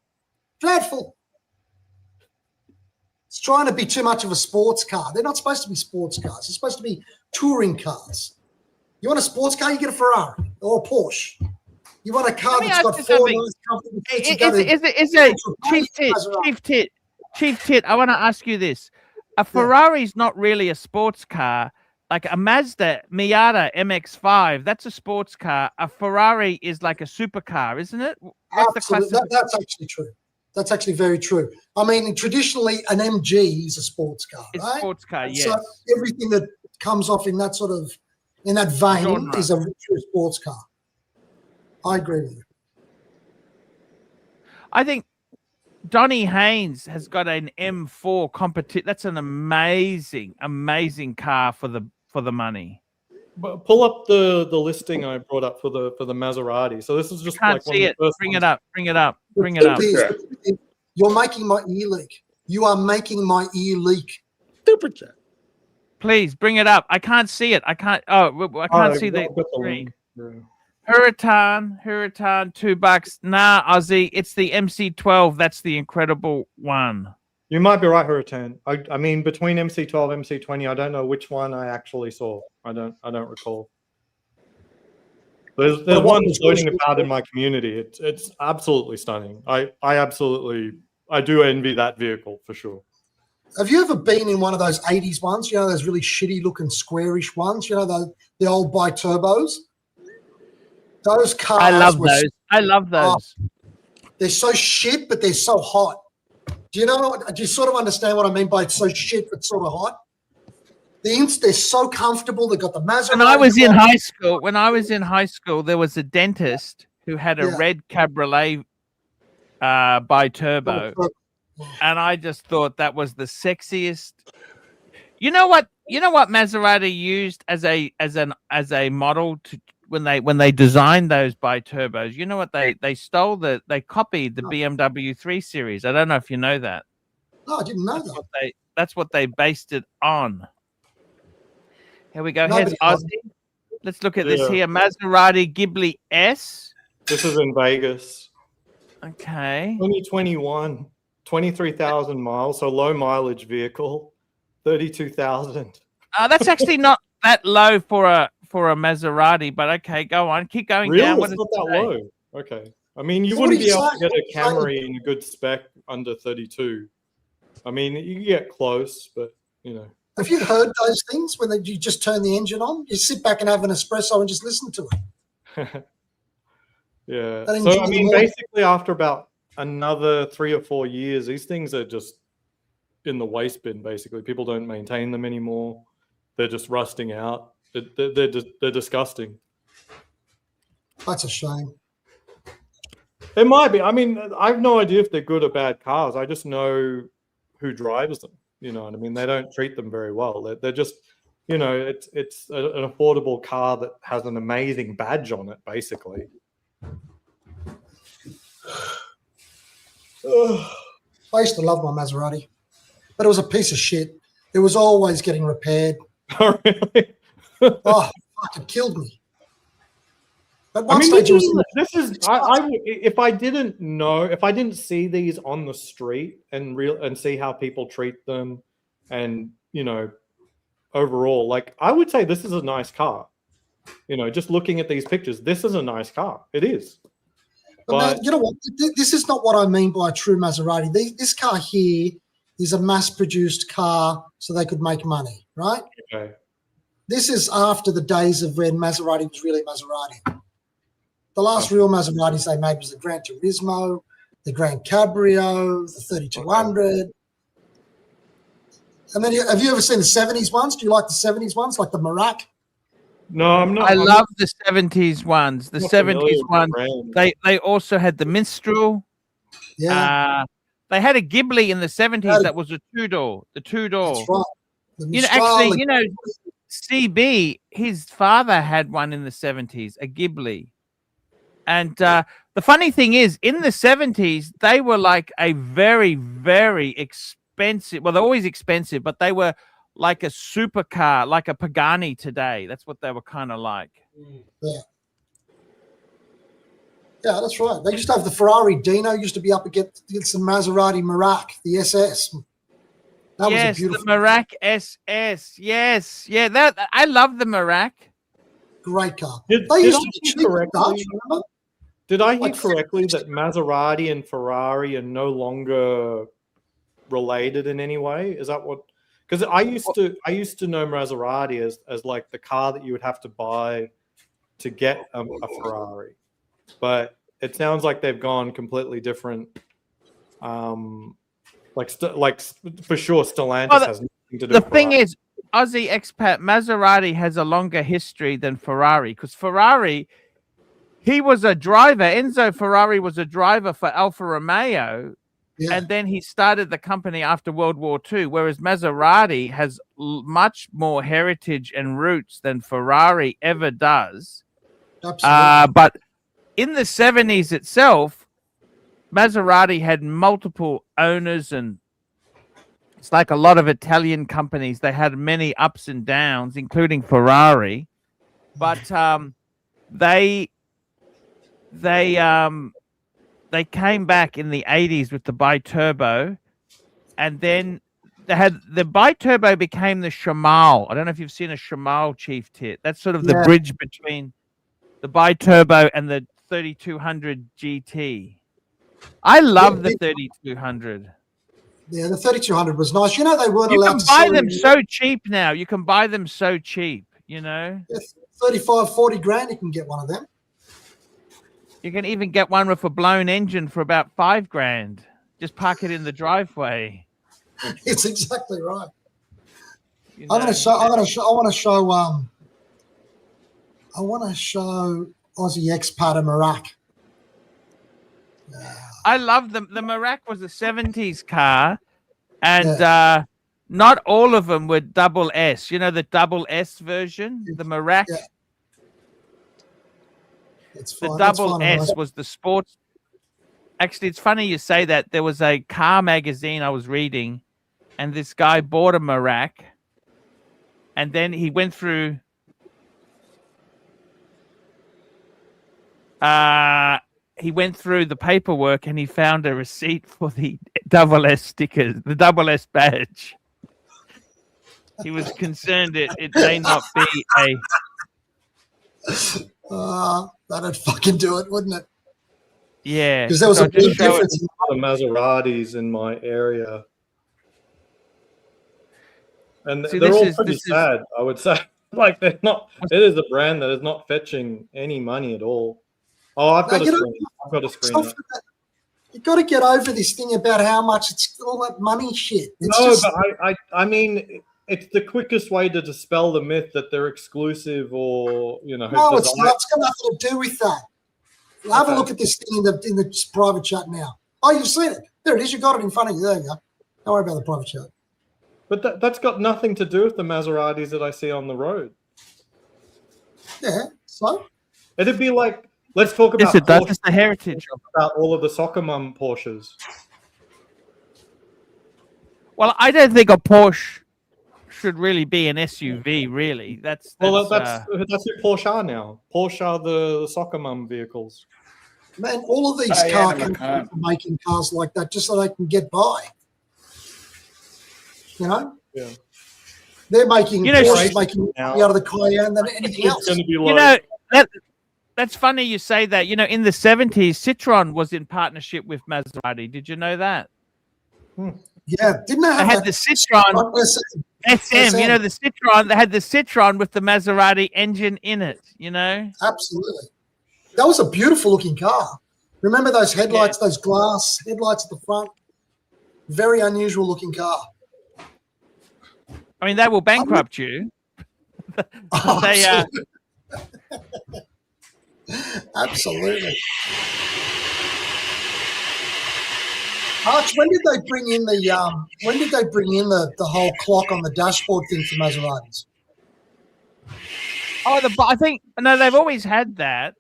dreadful. It's trying to be too much of a sports car. They're not supposed to be sports cars. They're supposed to be touring cars. You want a sports car, you get a Ferrari or a Porsche. You want a car Let me that's ask got you four something. nice comfortable seats, you gotta- Is it Chief Tit? I want to ask you this: a Ferrari's not really a sports car. Like a Mazda Miata MX-5, that's a sports car. A Ferrari is like a supercar, isn't it? What's the Absolutely. classification? That's actually true. That's actually very true. I mean, traditionally, an MG is a sports car, It's a right? sports car, yes. So everything that comes off in that sort of in that vein Genre. is a true sports car. I agree with you. I think Donny Haynes has got an M4 competition. That's an amazing car for the money. But pull up the listing I brought up for the Maserati. So this is just Can't like one see of it. the first Bring ones. it up. Bring it up. Bring it up. You're making my ear leak. You are making my ear leak. Super chat. Please bring it up. I can't see it. I can't. Oh, I can't see the I've got screen. link. Yeah. Huracan, $2. Nah, Aussie, it's the MC12. That's the incredible one. You might be right, Hurricane. I mean, between MC12, MC20, I don't know which one I actually saw. I don't recall. There's But what one was floating yours? about in my community. It's absolutely stunning. I do envy that vehicle for sure. Have you ever been in one of those 80s ones? You know, those really shitty looking squarish ones? You know, the old bi-turbos? Those cars. I love were- those. I love those. They're so shit, but they're so hot. Do you sort of understand what I mean by it's so shit but sort of hot? They're so comfortable. They got the Maserati. When I was in high school, there was a dentist who had a Yeah. red Cabriolet by turbo, and I just thought that was the sexiest. You know what Maserati used as a model to when they designed those bi turbos. You know what they copied the BMW 3 Series. I don't know if you know that. No, I didn't know that. That's what they based it on. Here we go. Here's Nobody knows. Aussie. Let's look at this Yeah. here. Maserati Ghibli S. This is in Vegas. Okay. 2021, 23,000 miles, so low mileage vehicle, 32,000. That's actually not that low for a Maserati, but okay, go on. Keep going Really? down. What It's does not it that say? low. Okay. I mean, you So what wouldn't are be you able to saying? get a What are you Camry in a good spec under 32. I mean, you can get close, but you know. Have you heard those things when you just turn the engine on? You sit back and have an espresso and just listen to it. Yeah. That So I enjoy mean, more. basically, after about another 3 or 4 years, these things are just in the waste bin. Basically, people don't maintain them anymore. They're just rusting out. They're disgusting. That's a shame. It might be. I mean, I have no idea if they're good or bad cars. I just know who drives them. You know what I mean? They don't treat them very well. They're just, you know, it's an affordable car that has an amazing badge on it, basically. I used to love my Maserati, but it was a piece of shit. It was always getting repaired. Oh, really? Oh, fuck, it killed me. At I one mean, stage, it was if I didn't see these on the street and see how people treat them, and overall, like I would say this is a nice car. Just looking at these pictures, this is a nice car. It is. But you know what? This is not what I mean by a true Maserati. This car here is a mass-produced car so they could make money, right? Okay. This is after the days of when Maserati was really Maserati. The last real Maseratis they made was the Gran Turismo, the Gran Cabrio, the 3200. Okay. And then have you ever seen the 70s ones? Do you like the 70s ones, like the Merak? No, I'm not. I love the 70s ones. The 70s ones. They also had the Mistral. Yeah. They had a Ghibli in the 70s that was a two-door. The two-door. That's right. The Mistral, CB, his father had one in the 70s, a Ghibli. And the funny thing is, in the 70s, they were like a very, very expensive. Well, they're always expensive, but they were like a supercar, like a Pagani today. That's what they were kind of like. Yeah. Yeah, that's right. They used to have the Ferrari Dino used to be up against the Maserati Merak, the SS. That was a beautiful. The Merak SS. Yes. Yeah, I love the Merak. Great car. Did I hear correctly that Maserati and Ferrari are no longer related in any way? Is that what? Because I used to know Maserati as like the car that you would have to buy to get a Ferrari, but it sounds like they've gone completely different. Like for sure, Stellantis has nothing to do. The thing is, Aussie expat Maserati has a longer history than Ferrari, because Ferrari, he was a driver. Enzo Ferrari was a driver for Alfa Romeo. Yeah. And then he started the company after World War II, whereas Maserati has much more heritage and roots than Ferrari ever does. Absolutely. But in the 70s itself, Maserati had multiple owners, and it's like a lot of Italian companies. They had many ups and downs, including Ferrari. But they came back in the 80s with the bi-turbo, and then they had the bi-turbo became the Shamal. I don't know if you've seen a Shamal Chief Tit. That's sort of the bridge between the bi-turbo and the 3200 GT. I love the 3200. Yeah, the 3200 was nice. They weren't allowed to buy them so cheap now. You can buy them so cheap, Yeah, 35, 40 grand, you can get one of them. You can even get one with a blown engine for about $5 grand. Just park it in the driveway. It's exactly right. I want to show Aussie expat a Merak. I love them. The Merak was a 70s car, and not all of them were double S. The double S version, the Merak. Yeah. The double S was the sports. Actually, it's funny you say that. There was a car magazine I was reading, and this guy bought a Merak, and then he went through. He went through the paperwork, and he found a receipt for the double S stickers, the double S badge. He was concerned it may not be a. That'd fucking do it, wouldn't it? Yeah, because there was a big difference in the Maseratis in my area, and they're all pretty sad. I would say, like they're not. It is a brand that is not fetching any money at all. Oh, I've got a screen. I've got a screen. You've got to get over this thing about how much it's all that money shit. I mean. It's the quickest way to dispel the myth that they're exclusive or, No, it's not. It's got nothing to do with that. Have a look at this thing in the private chat now. Oh, you've seen it. There it is. You got it in front of you. There you go. Don't worry about the private chat. But that's got nothing to do with the Maseratis that I see on the road. Yeah, so? It'd be like, let's talk about that's the heritage. About all of the soccer mum Porsches. Well, I don't think a Porsche should really be an SUV, really. That's who Porsche are now. Porsche are the soccer mum vehicles. Man, all of these car companies are making cars like that just so they can get by. Yeah. They're making You know, Porsche making money out of the Cayenne than anything It's else. going to be You like, know, that's funny you say that. You know, in the 70s, Citroen was in partnership with Maserati. Did you know that? Yeah, didn't they They have had that the Citroen SM. You know, the Citroen. They had the Citroen with the Maserati engine in it. You know. Absolutely. That was a beautiful looking car. Remember those headlights, those glass headlights at the front? Very unusual looking car. I mean, they will bankrupt you. Oh, They absolutely. Arch, when did they bring in the whole clock on the dashboard thing for Maseratis? I think no, they've always had that.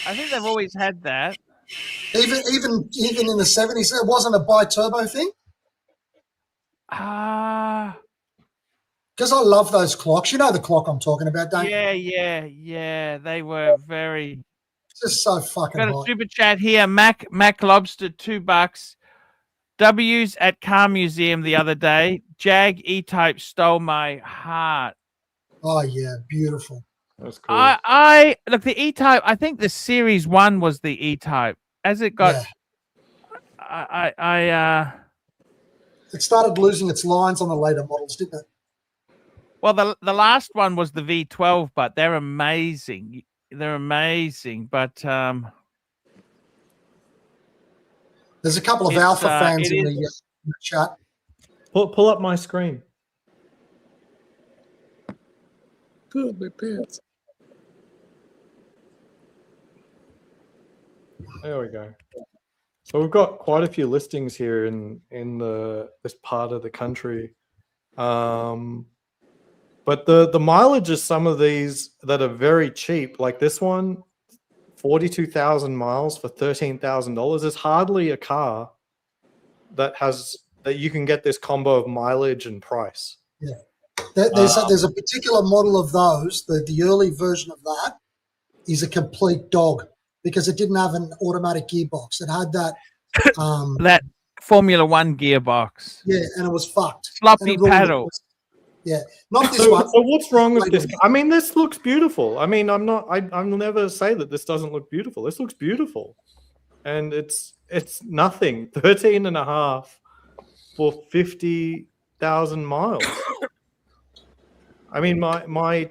I think they've always had that. Even in the 70s, it wasn't a bi-turbo thing? Ah, Because I love those clocks. You know the clock I'm talking about, don't you? yeah. They were very. Just so fucking Got a hot. super chat here. Mac Lobster, $2. W's at Car Museum the other day. Jag E-Type stole my heart. Oh, yeah, beautiful. that's cool. I look, the E-Type. I think the Series 1 was the E-Type. As it got, Yeah. It started losing its lines on the later models, didn't it? well, the last one was the V12, but they're amazing. They're amazing, but There's a couple of It's, Alpha fans it in is- the chat. Pull up my screen. Good, my pants. There we go. So we've got quite a few listings here in this part of the country. But the mileage of some of these that are very cheap, like this one, 42,000 miles for $13,000. There's hardly a car that you can get this combo of mileage and price. Yeah. There's a particular model of those, the early version of that is a complete dog because it didn't have an automatic gearbox. It had that that Formula One gearbox, yeah, and it was fucked. floppy And it paddle. Yeah, not this So one. what's wrong with this? I mean, this looks beautiful. I mean, I'll never say that this doesn't look beautiful. This looks beautiful. And it's nothing. 13 and a half for 50,000 miles. I mean, my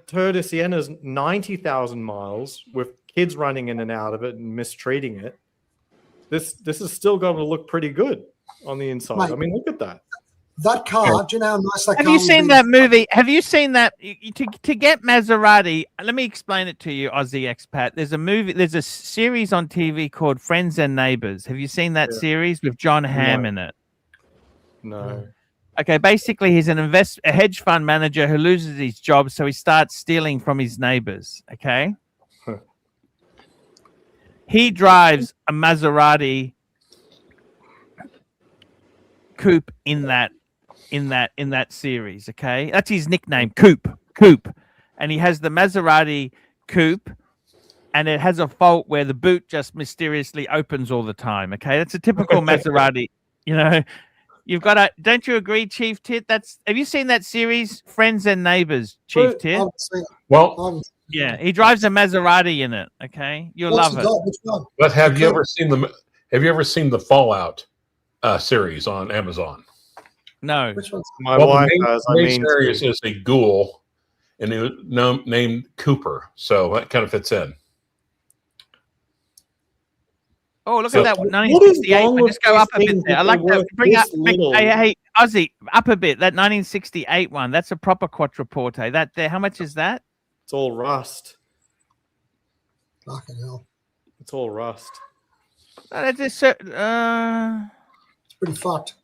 Toyota Sienna's 90,000 miles with kids running in and out of it and mistreating it. This is still going to look pretty good on the inside. Mate, I mean, look at that. That car, do you know how nice that car Have you would seen be? that movie? Have you seen that? To get Maserati, let me explain it to you, Aussie expat. There's a series on TV called Friends and Neighbors. Have you seen that series with John Hamm in it? No. Okay, basically he's a hedge fund manager who loses his job, so he starts stealing from his neighbors. Okay. He drives a Maserati coupe in that series. Okay, that's his nickname, coupe, and he has the Maserati coupe, and it has a fault where the boot just mysteriously opens all the time. Okay, that's a typical Maserati. You know, you've got a. Don't you agree, Chief Tit? Have you seen that series, Friends and Neighbors, Chief Tit? Well, Yeah, he drives a Maserati in it. Okay, you'll love it. Which one? but have you ever seen the Fallout series on Amazon? No. Which one's My Well, wife the has. I main mean, series is a ghoul, and it was named Cooper, so that kind of fits in. Oh, look So- at that! What is 1968. wrong But with just go up a these bit things there. I that like they're that. Bring up, this little? hey, Ozzy, up a bit. That 1968 one. That's a proper quattroporte. That there. How much is that? it's all rust. fucking hell? It's all rust. That's just It's pretty fucked.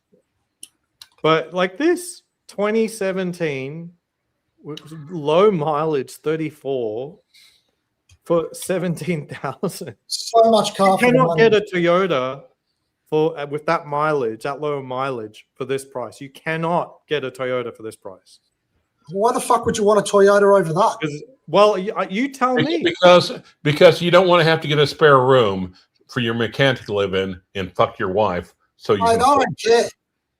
But like this 2017 with low mileage 34 for 17,000. So much car You for the cannot money. get a Toyota for with that mileage, that low mileage for this price. You cannot get a Toyota for this price. Why the fuck would you want a Toyota over that? Well, you tell me. Because you don't want to have to get a spare room for your mechanic to live in and fuck your wife. So you I can don't care.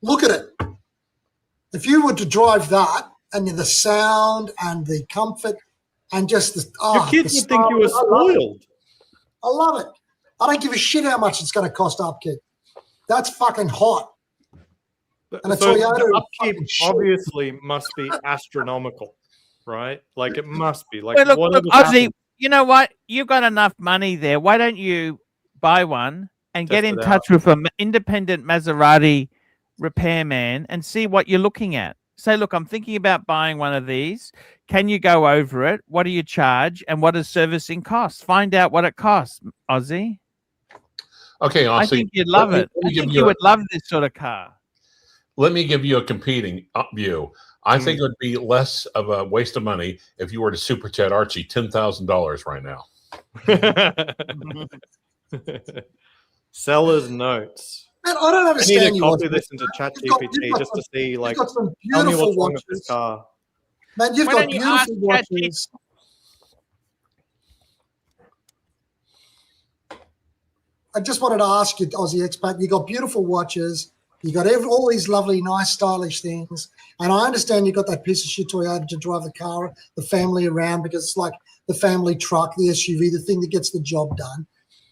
Look at it. If you were to drive that and the sound and the comfort and just the Your kids would think you were spoiled. I love it. I don't give a shit how much it's going to cost upkeep. That's fucking hot. And a So Toyota the is upkeep fucking shit. obviously must be astronomical, right? Like it must be. Like Well, look, whatever Ozzy, happens, you know what? You've got enough money there. Why don't you buy one and get Test in it touch with an independent Maserati repairman and see what you're looking at? Say, look, I'm thinking about buying one of these. Can you go over it? What do you charge? And what does servicing cost? Find out what it costs, Ozzy. Okay, I Aussie. think you'd love it. I think you would love this sort of car. Let me give you a competing view. I think it would be less of a waste of money if you were to super chat Archie $10,000 right now. seller's notes. Man, I don't I need understand to you. copy Ozzy. this into You've got- ChatGPT just to see, You've like, got some tell me beautiful what's wrong with this watches. car. Man, you've Why got don't you ask beautiful watches. I just wanted to ask you, Aussie Expat, you got beautiful watches. You got all these lovely, nice, stylish things. And I understand you got that piece of shit Toyota to drive the car, the family around, because it's like the family truck, the SUV, the thing that gets the job done.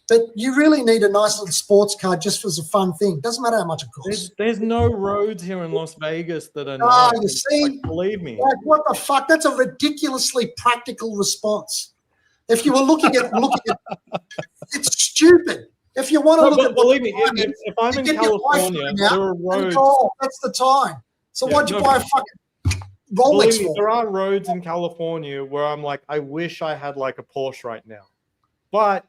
But you really need a nice little sports car just as a fun thing. Doesn't matter how much it costs. There's no roads here in Las Vegas that are Ah, nice. you see? Like, believe me. Like, what the fuck? That's a ridiculously practical response. If you were looking at it's stupid. If you want to No, look but at believe me, if I'm you in get your California, iPhone there out are and roads. go, that's the time. So Yeah, why'd you no, buy a fucking Believe Rolex me, for? there are roads in California where I'm like, I wish I had like a Porsche right now. But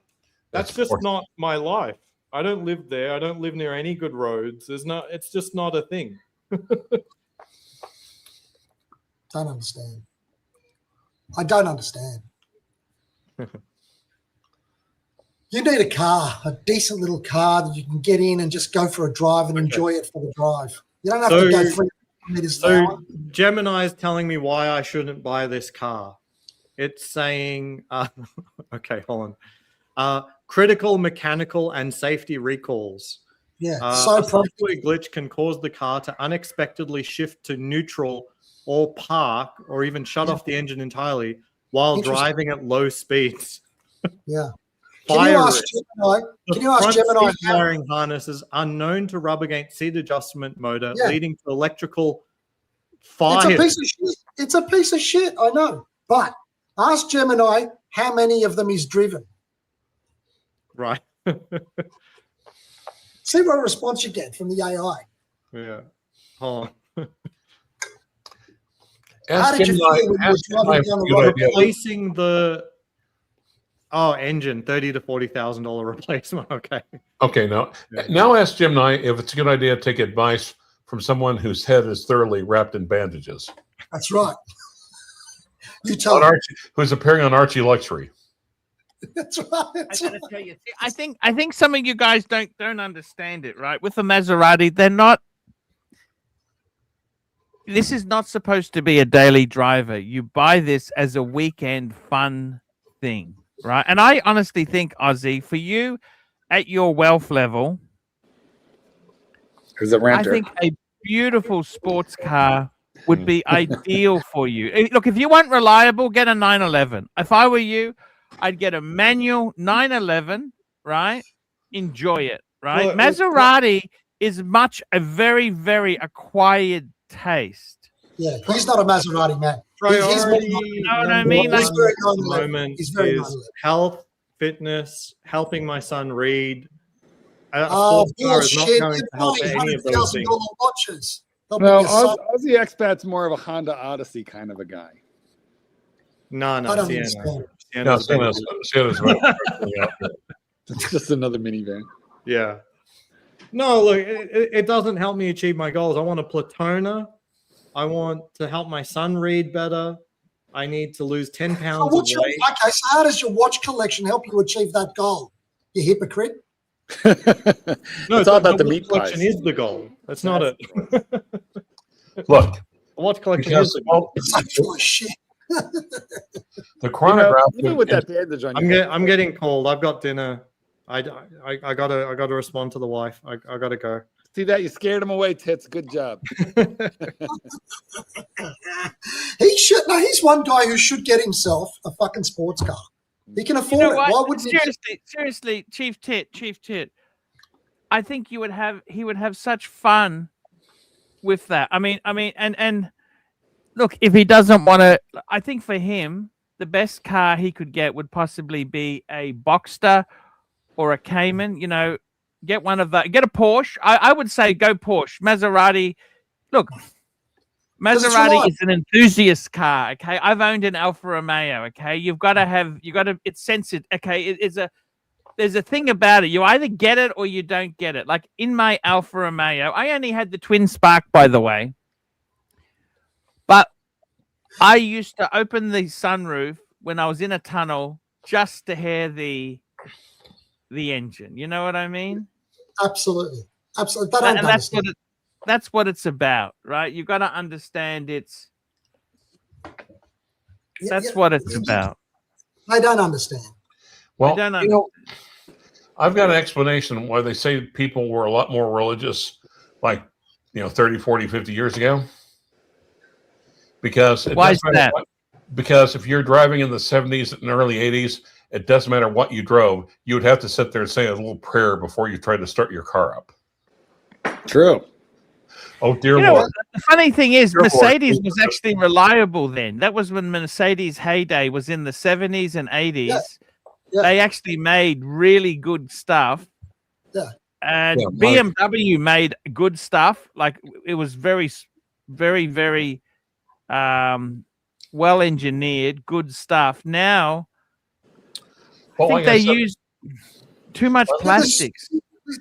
that's just Porsche. not my life. I don't live there. I don't live near any good roads. It's just not a thing. Don't understand. I don't understand. You need a car, a decent little car that you can get in and just go for a drive and enjoy it for the drive. You don't have to go 300 meters an hour. So Gemini is telling me why I shouldn't buy this car. It's saying, okay, hold on. Critical mechanical and safety recalls. Yeah, A so software glitch can cause the car to unexpectedly shift to neutral or park or even shut off the engine entirely while Interesting. driving at low speeds. yeah. Can you ask Gemini? Can you ask Front Gemini? seat wiring harnesses are known to rub against seat adjustment motor, Yeah. leading to electrical It's fire. a piece of shit. It's a piece of shit. I know, but ask Gemini how many of them he's driven. Right. See what response you get from the AI. Yeah. Hold on. How did you feel when you were driving down the road? Replacing the engine, $30,000 to $40,000 replacement. Okay. Okay, now ask Gemini if it's a good idea to take advice from someone whose head is thoroughly wrapped in bandages. That's right. You tell On him. Archie, who's appearing on Archie Luxury. That's right. I That's gotta right. tell you, I think some of you guys don't understand it, right? With the Maserati, they're not. This is not supposed to be a daily driver. You buy this as a weekend fun thing, right? And I honestly think, Ozzy, for you at your wealth level, Who's a I renter? think a beautiful sports car would be ideal for you. Look, if you want reliable, get a 911. If I were you, I'd get a manual 911, right? Enjoy it, right? Look, Maserati is a very, very acquired taste. Yeah, he's not a Maserati man. Priority You know what I mean? number Like, He's very one at the 911. moment He's very is 911. health, fitness, helping my son read. A Oh, sports car is not bullshit. going You're to help buying any of those things. $100,000 watches. They'll No, be your son. Aussie Expat's more of a Honda Odyssey kind of a guy. No, I don't Sienna. understand. No, Sienna's a big- Sienna's It's just another minivan. Yeah. No, look, it doesn't help me achieve my goals. I want a Platona. I want to help my son read better. I need to lose 10 So pounds of what's your, weight. okay, so how does your watch collection help you achieve that goal? You hypocrite. No, It's all about the watch meat collection pies. is the goal. That's not it. Look, The watch collection because is the goal. It's so full of shit. the chronograph. Even with that bandage on your I'm getting called. I've got dinner. I gotta respond to the wife. I gotta go. See that? You scared him away, Tits. Good job. He should. No, he's one guy who should get himself a fucking sports car. He can afford You know it. what? Why wouldn't Seriously, Chief Tit. I think he would have such fun with that. I mean, and look, if he doesn't want to, I think for him, the best car he could get would possibly be a Boxster or a Cayman. You know, get one of that. Get a Porsche. I would say go Porsche. Maserati. Look, Maserati is an enthusiast car. Okay, I've owned an Alfa Romeo. Okay, it's censored. Okay, there's a thing about it. You either get it or you don't get it. Like in my Alfa Romeo, I only had the twin spark, by the way. But I used to open the sunroof when I was in a tunnel just to hear the engine. You know what I mean? Absolutely. That's what it's about, right? You've got to understand that's what it's about. I don't understand. Well, I don't you know, I've got an explanation why they say people were a lot more religious, like, 30, 40, 50 years ago. Because why is that? Because if you're driving in the 70s and early 80s, it doesn't matter what you drove, you would have to sit there and say a little prayer before you tried to start your car up. True. Oh, dear Lord. The funny thing is, Mercedes was actually reliable then. That was when Mercedes' heyday was in the 70s and 80s. Yeah. They actually made really good stuff. Yeah. And BMW made good stuff. Like it was very, very, very well engineered, good stuff. Now, I think they use too much plastics.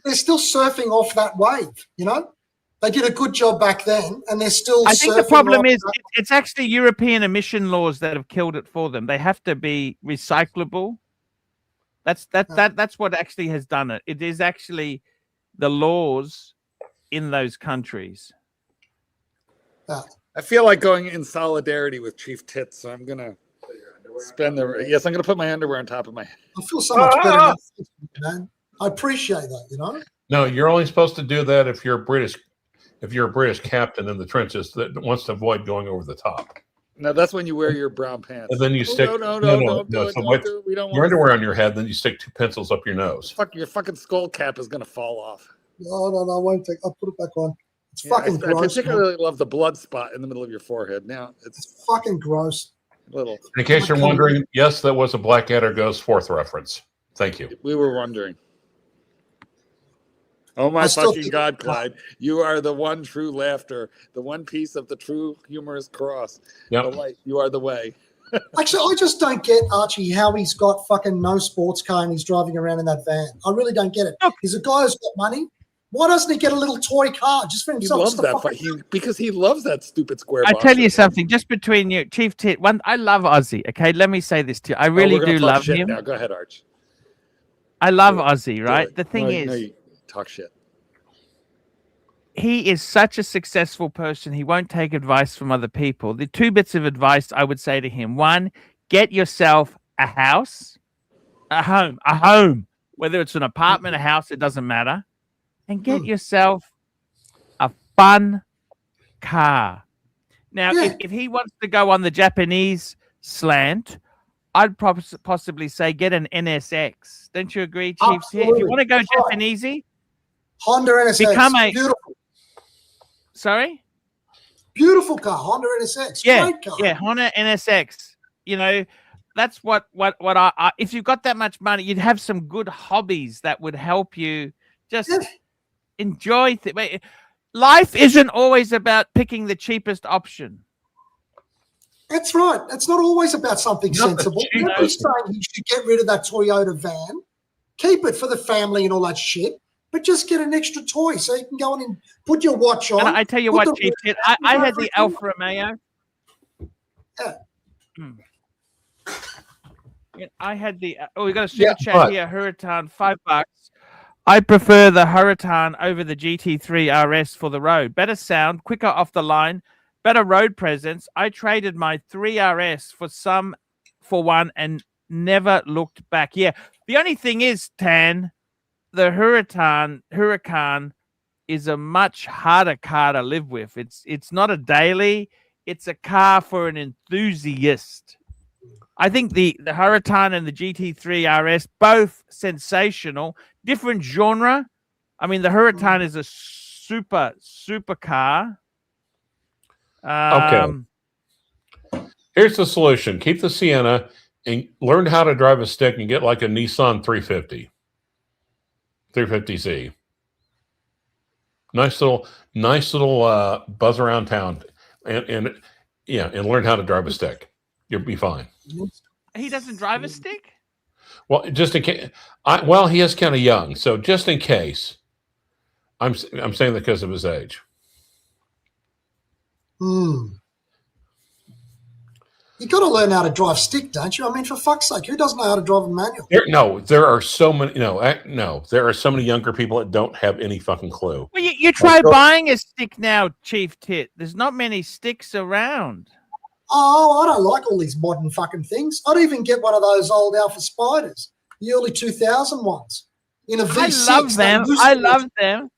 They're still surfing off that wave, They did a good job back then, and they're still. I think the problem is it's actually European emission laws that have killed it for them. They have to be recyclable. That's what actually has done it. It is actually the laws in those countries. I feel like going in solidarity with Chief Tits, so I'm gonna I'm gonna put my underwear on top of my head. I feel so much better now, man. I appreciate that, No, you're only supposed to do that if you're a British captain in the trenches that wants to avoid going over the top. No, that's when you wear your brown pants. And then you stick your underwear on your head, then you stick 2 pencils up your nose. Your fucking skull cap is gonna fall off. No, I won't take. I'll put it back on. It's fucking gross. I particularly love the blood spot in the middle of your forehead. Now it's fucking gross. Little. In case you're wondering, yes, that was a Blackadder Goes Forth reference. Thank you. We were wondering. Oh my fucking God, Clyde! You are the one true laughter, the one piece of the true humorous cross. Yep. The light. You are the way. Actually, I just don't get, Archie, how he's got fucking no sports car and he's driving around in that van. I really don't get it. He's a guy who's got money. Why doesn't he get a little toy car just for himself? He loves that, because he loves that stupid square box. I tell you something, just between you, Chief Tit. I love Ozzy. Okay, let me say this to you. I really do love him. Now, go ahead, Arch. I love Ozzy, right? The thing is, you talk shit. He is such a successful person. He won't take advice from other people. The 2 bits of advice I would say to him: 1, get yourself a house, a home, whether it's an apartment, a house, it doesn't matter. And get yourself a fun car. Now, if he wants to go on the Japanese slant, I'd possibly say get an NSX. Don't you agree, Chief? If you want to go Japanesey, Honda NSX. Beautiful. Sorry? Beautiful car, Honda NSX. Great car. Yeah, Honda NSX. That's what I if you've got that much money, you'd have some good hobbies that would help you just enjoy life isn't always about picking the cheapest option. That's right. It's not always about something sensible. Nobody's saying you should get rid of that Toyota van, keep it for the family and all that shit, but just get an extra toy so you can go on and put your watch on. And I tell you what, Chief, I had the Alfa Romeo. Yeah. I had the. We got a super chat here. Huracan, $5. I prefer the Huracan over the GT3 RS for the road. Better sound, quicker off the line, better road presence. I traded my 3RS for one and never looked back. Yeah. The only thing is, Tan, the Huracan is a much harder car to live with. It's not a daily. It's a car for an enthusiast. I think the Huracan and the GT3 RS, both sensational, different genre. I mean, the Huracan is a super car. Okay. Here's the solution. Keep the Sienna and learn how to drive a stick and get like a Nissan 350. 350Z. Nice little buzz around town and learn how to drive a stick. You'll be fine. He doesn't drive a stick? Well, just in case. He is kind of young, so just in case. I'm saying that because of his age. You got to learn how to drive stick, don't you? I mean, for fuck's sake, who doesn't know how to drive a manual? There are so many. There are so many younger people that don't have any fucking clue. Well, you try buying a stick now, Chief Tit. There's not many sticks around. Oh, I don't like all these modern fucking things. I'd even get one of those old Alpha Spiders, the early 2000 ones, in a V6. I love them. I love them.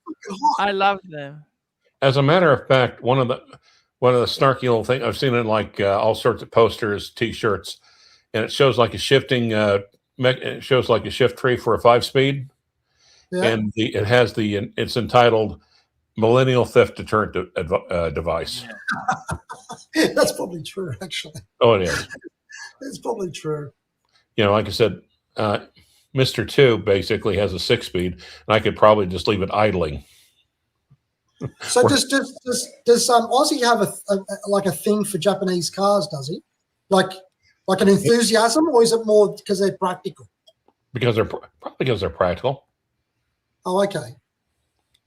I love them. As a matter of fact, one of the snarky little things I've seen in like all sorts of posters, T-shirts, and it shows like a shifting. It shows like a shift tree for a 5-speed, and it's entitled "Millennial Theft Deterrent Device." That's probably true, actually. Oh, it is. It's probably true. Like I said, Mr. 2 basically has a 6-speed, and I could probably just leave it idling. So does Aussie have a thing for Japanese cars? Does he like an enthusiasm, or is it more because they're practical? Because they're practical. Oh, okay.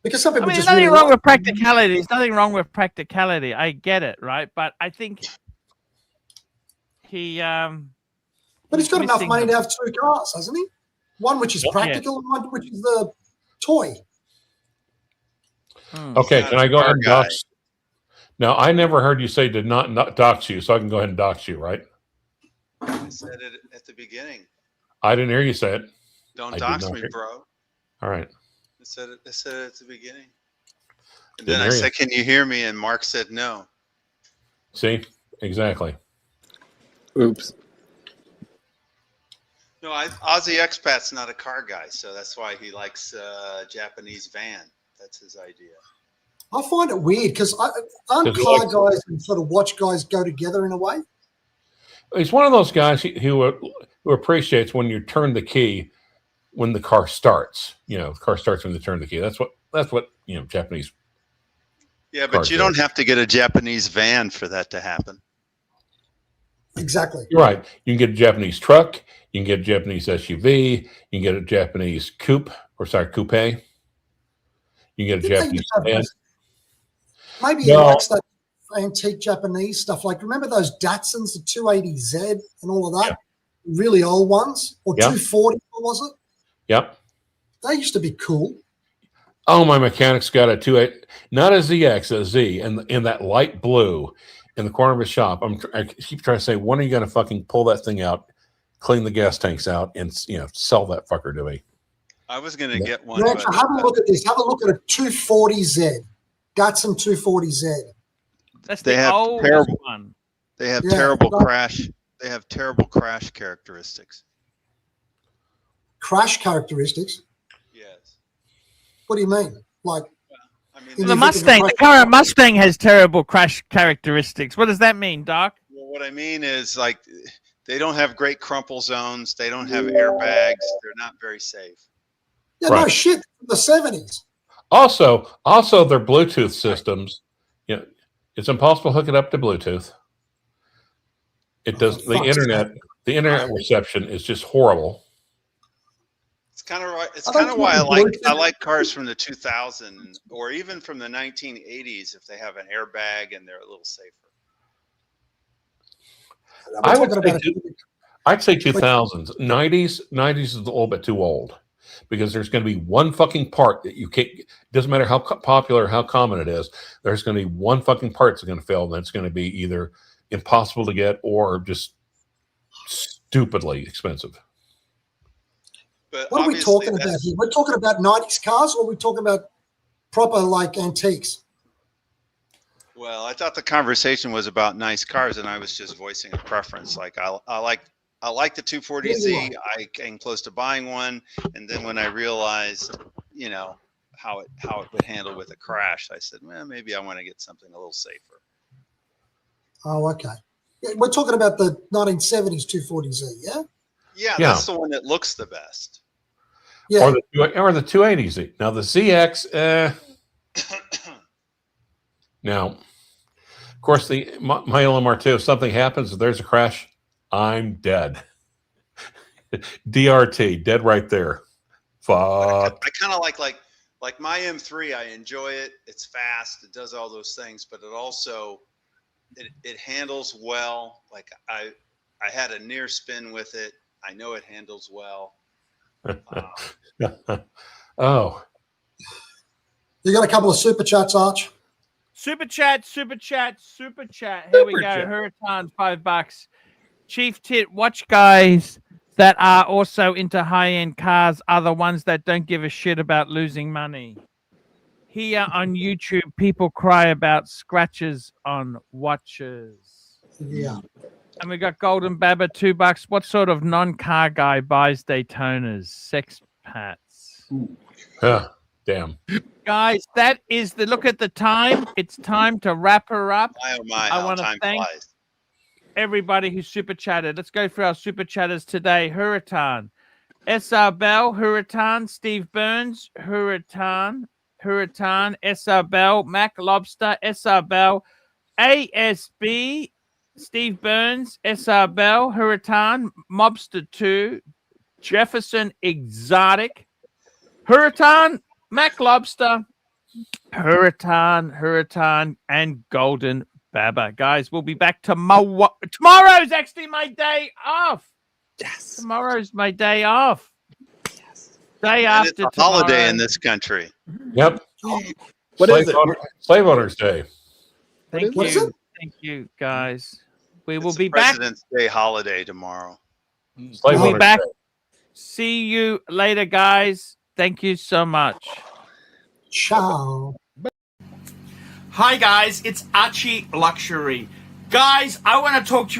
Because some people there's just nothing really wrong with practicality. There's nothing wrong with practicality. I get it, right? But I think he. But he's got enough money to have 2 cars, hasn't he? One which is practical, and one which is the toy. Okay, can I go ahead and dox? Now, I never heard you say did not dox you, so I can go ahead and dox you, right? I said it at the beginning. I didn't hear you say it. Don't dox me, bro. All right. I said it at the beginning. And then I said, can you hear me? And Mark said no. See? Exactly. Oops. No, Aussie Expat's not a car guy, so that's why he likes Japanese van. That's his idea. I find it weird because aren't car guys and sort of watch guys go together in a way? He's one of those guys who appreciates when you turn the key when the car starts. The car starts when you turn the key. That's what Japanese. Yeah, but you don't have to get a Japanese van for that to happen. Exactly. You're right. You can get a Japanese truck. You can get a Japanese SUV. You can get a Japanese coupe. You can get a Japanese van. Maybe he likes that antique Japanese stuff. Like, remember those Datsuns, the 280Z and all of that? Yeah. Really old ones? Or 240, what was it? Yep. They used to be cool. Oh, my mechanic's got a 28, not a ZX, a Z, and in that light blue in the corner of his shop. I keep trying to say, when are you going to fucking pull that thing out, clean the gas tanks out, and sell that fucker to me? I was going to get one. Have a look at this. Have a look at a 240Z. Datsun 240Z. That's the old one. They have terrible crash. They have terrible crash characteristics. Crash characteristics? Yes. What do you mean? Like, the Mustang, the current Mustang has terrible crash characteristics. What does that mean, Doc? Well, what I mean is, like, they don't have great crumple zones. They don't have airbags. They're not very safe. Yeah, no shit. The 70s. Also, their Bluetooth systems. It's impossible to hook it up to Bluetooth. It does. The internet reception is just horrible. It's kind of right. It's kind of why I like cars from the 2000s or even from the 1980s if they have an airbag and they're a little safer. I'd say 2000s. 90s is a little bit too old because there's going to be one fucking part that you can't. Doesn't matter how popular, how common it is. There's going to be one fucking part that's going to fail, and that's going to be either impossible to get or just stupidly expensive. But what are we talking about here? We're talking about 90s cars, or are we talking about proper like antiques. Well, I thought the conversation was about nice cars, and I was just voicing a preference. Like I like the 240Z. I came close to buying one, and then when I realized, you know, how it would handle with a crash, I said, well, maybe I want to get something a little safer. Oh, okay. Yeah, we're talking about the 1970s 240Z, yeah? Yeah, that's the one that looks the best. Yeah. Or the 280Z. Now the ZX, now, of course, my LMR2, if something happens, if there's a crash, I'm dead. DRT, dead right there. Fuck. I kind of like my M3. I enjoy it. It's fast. It does all those things, but it also it handles well. Like I had a near spin with it. I know it handles well. Oh. You got a couple of super chats, Arch? Super chat. Here we go. Huracan, $5. Chief Tit, watch guys that are also into high-end cars are the ones that don't give a shit about losing money. Here on YouTube, people cry about scratches on watches. Yeah. And we got Golden Baba, $2. What sort of non-car guy buys Daytonas? Sex pats. Yeah, damn. Guys, that is the look at the time. It's time to wrap her up. My oh my, I want to thank everybody who super chatted. Let's go through our super chatters today. Huratan, SR Bell, Huratan, Steve Burns, Huratan, SR Bell, Mac Lobster, SR Bell, ASB, Steve Burns, SR Bell, Huratan, Mobster 2, Jefferson Exotic, Huratan, Mac Lobster, Huratan, and Golden Baba. Guys, we'll be back tomorrow. Tomorrow's actually my day off. Yes. Tomorrow's my day off. Yes. Day And after it's a holiday tomorrow. in this country. Yep. What is it? Slave Owners Day. Thank What is you. it? Thank you, guys. We will It's be a back. President's Day holiday tomorrow. Slave We'll be Owners back. Day. See you later, guys. Thank you so much. Ciao. Hi, guys. It's Archie Luxury. Guys, I want to talk to you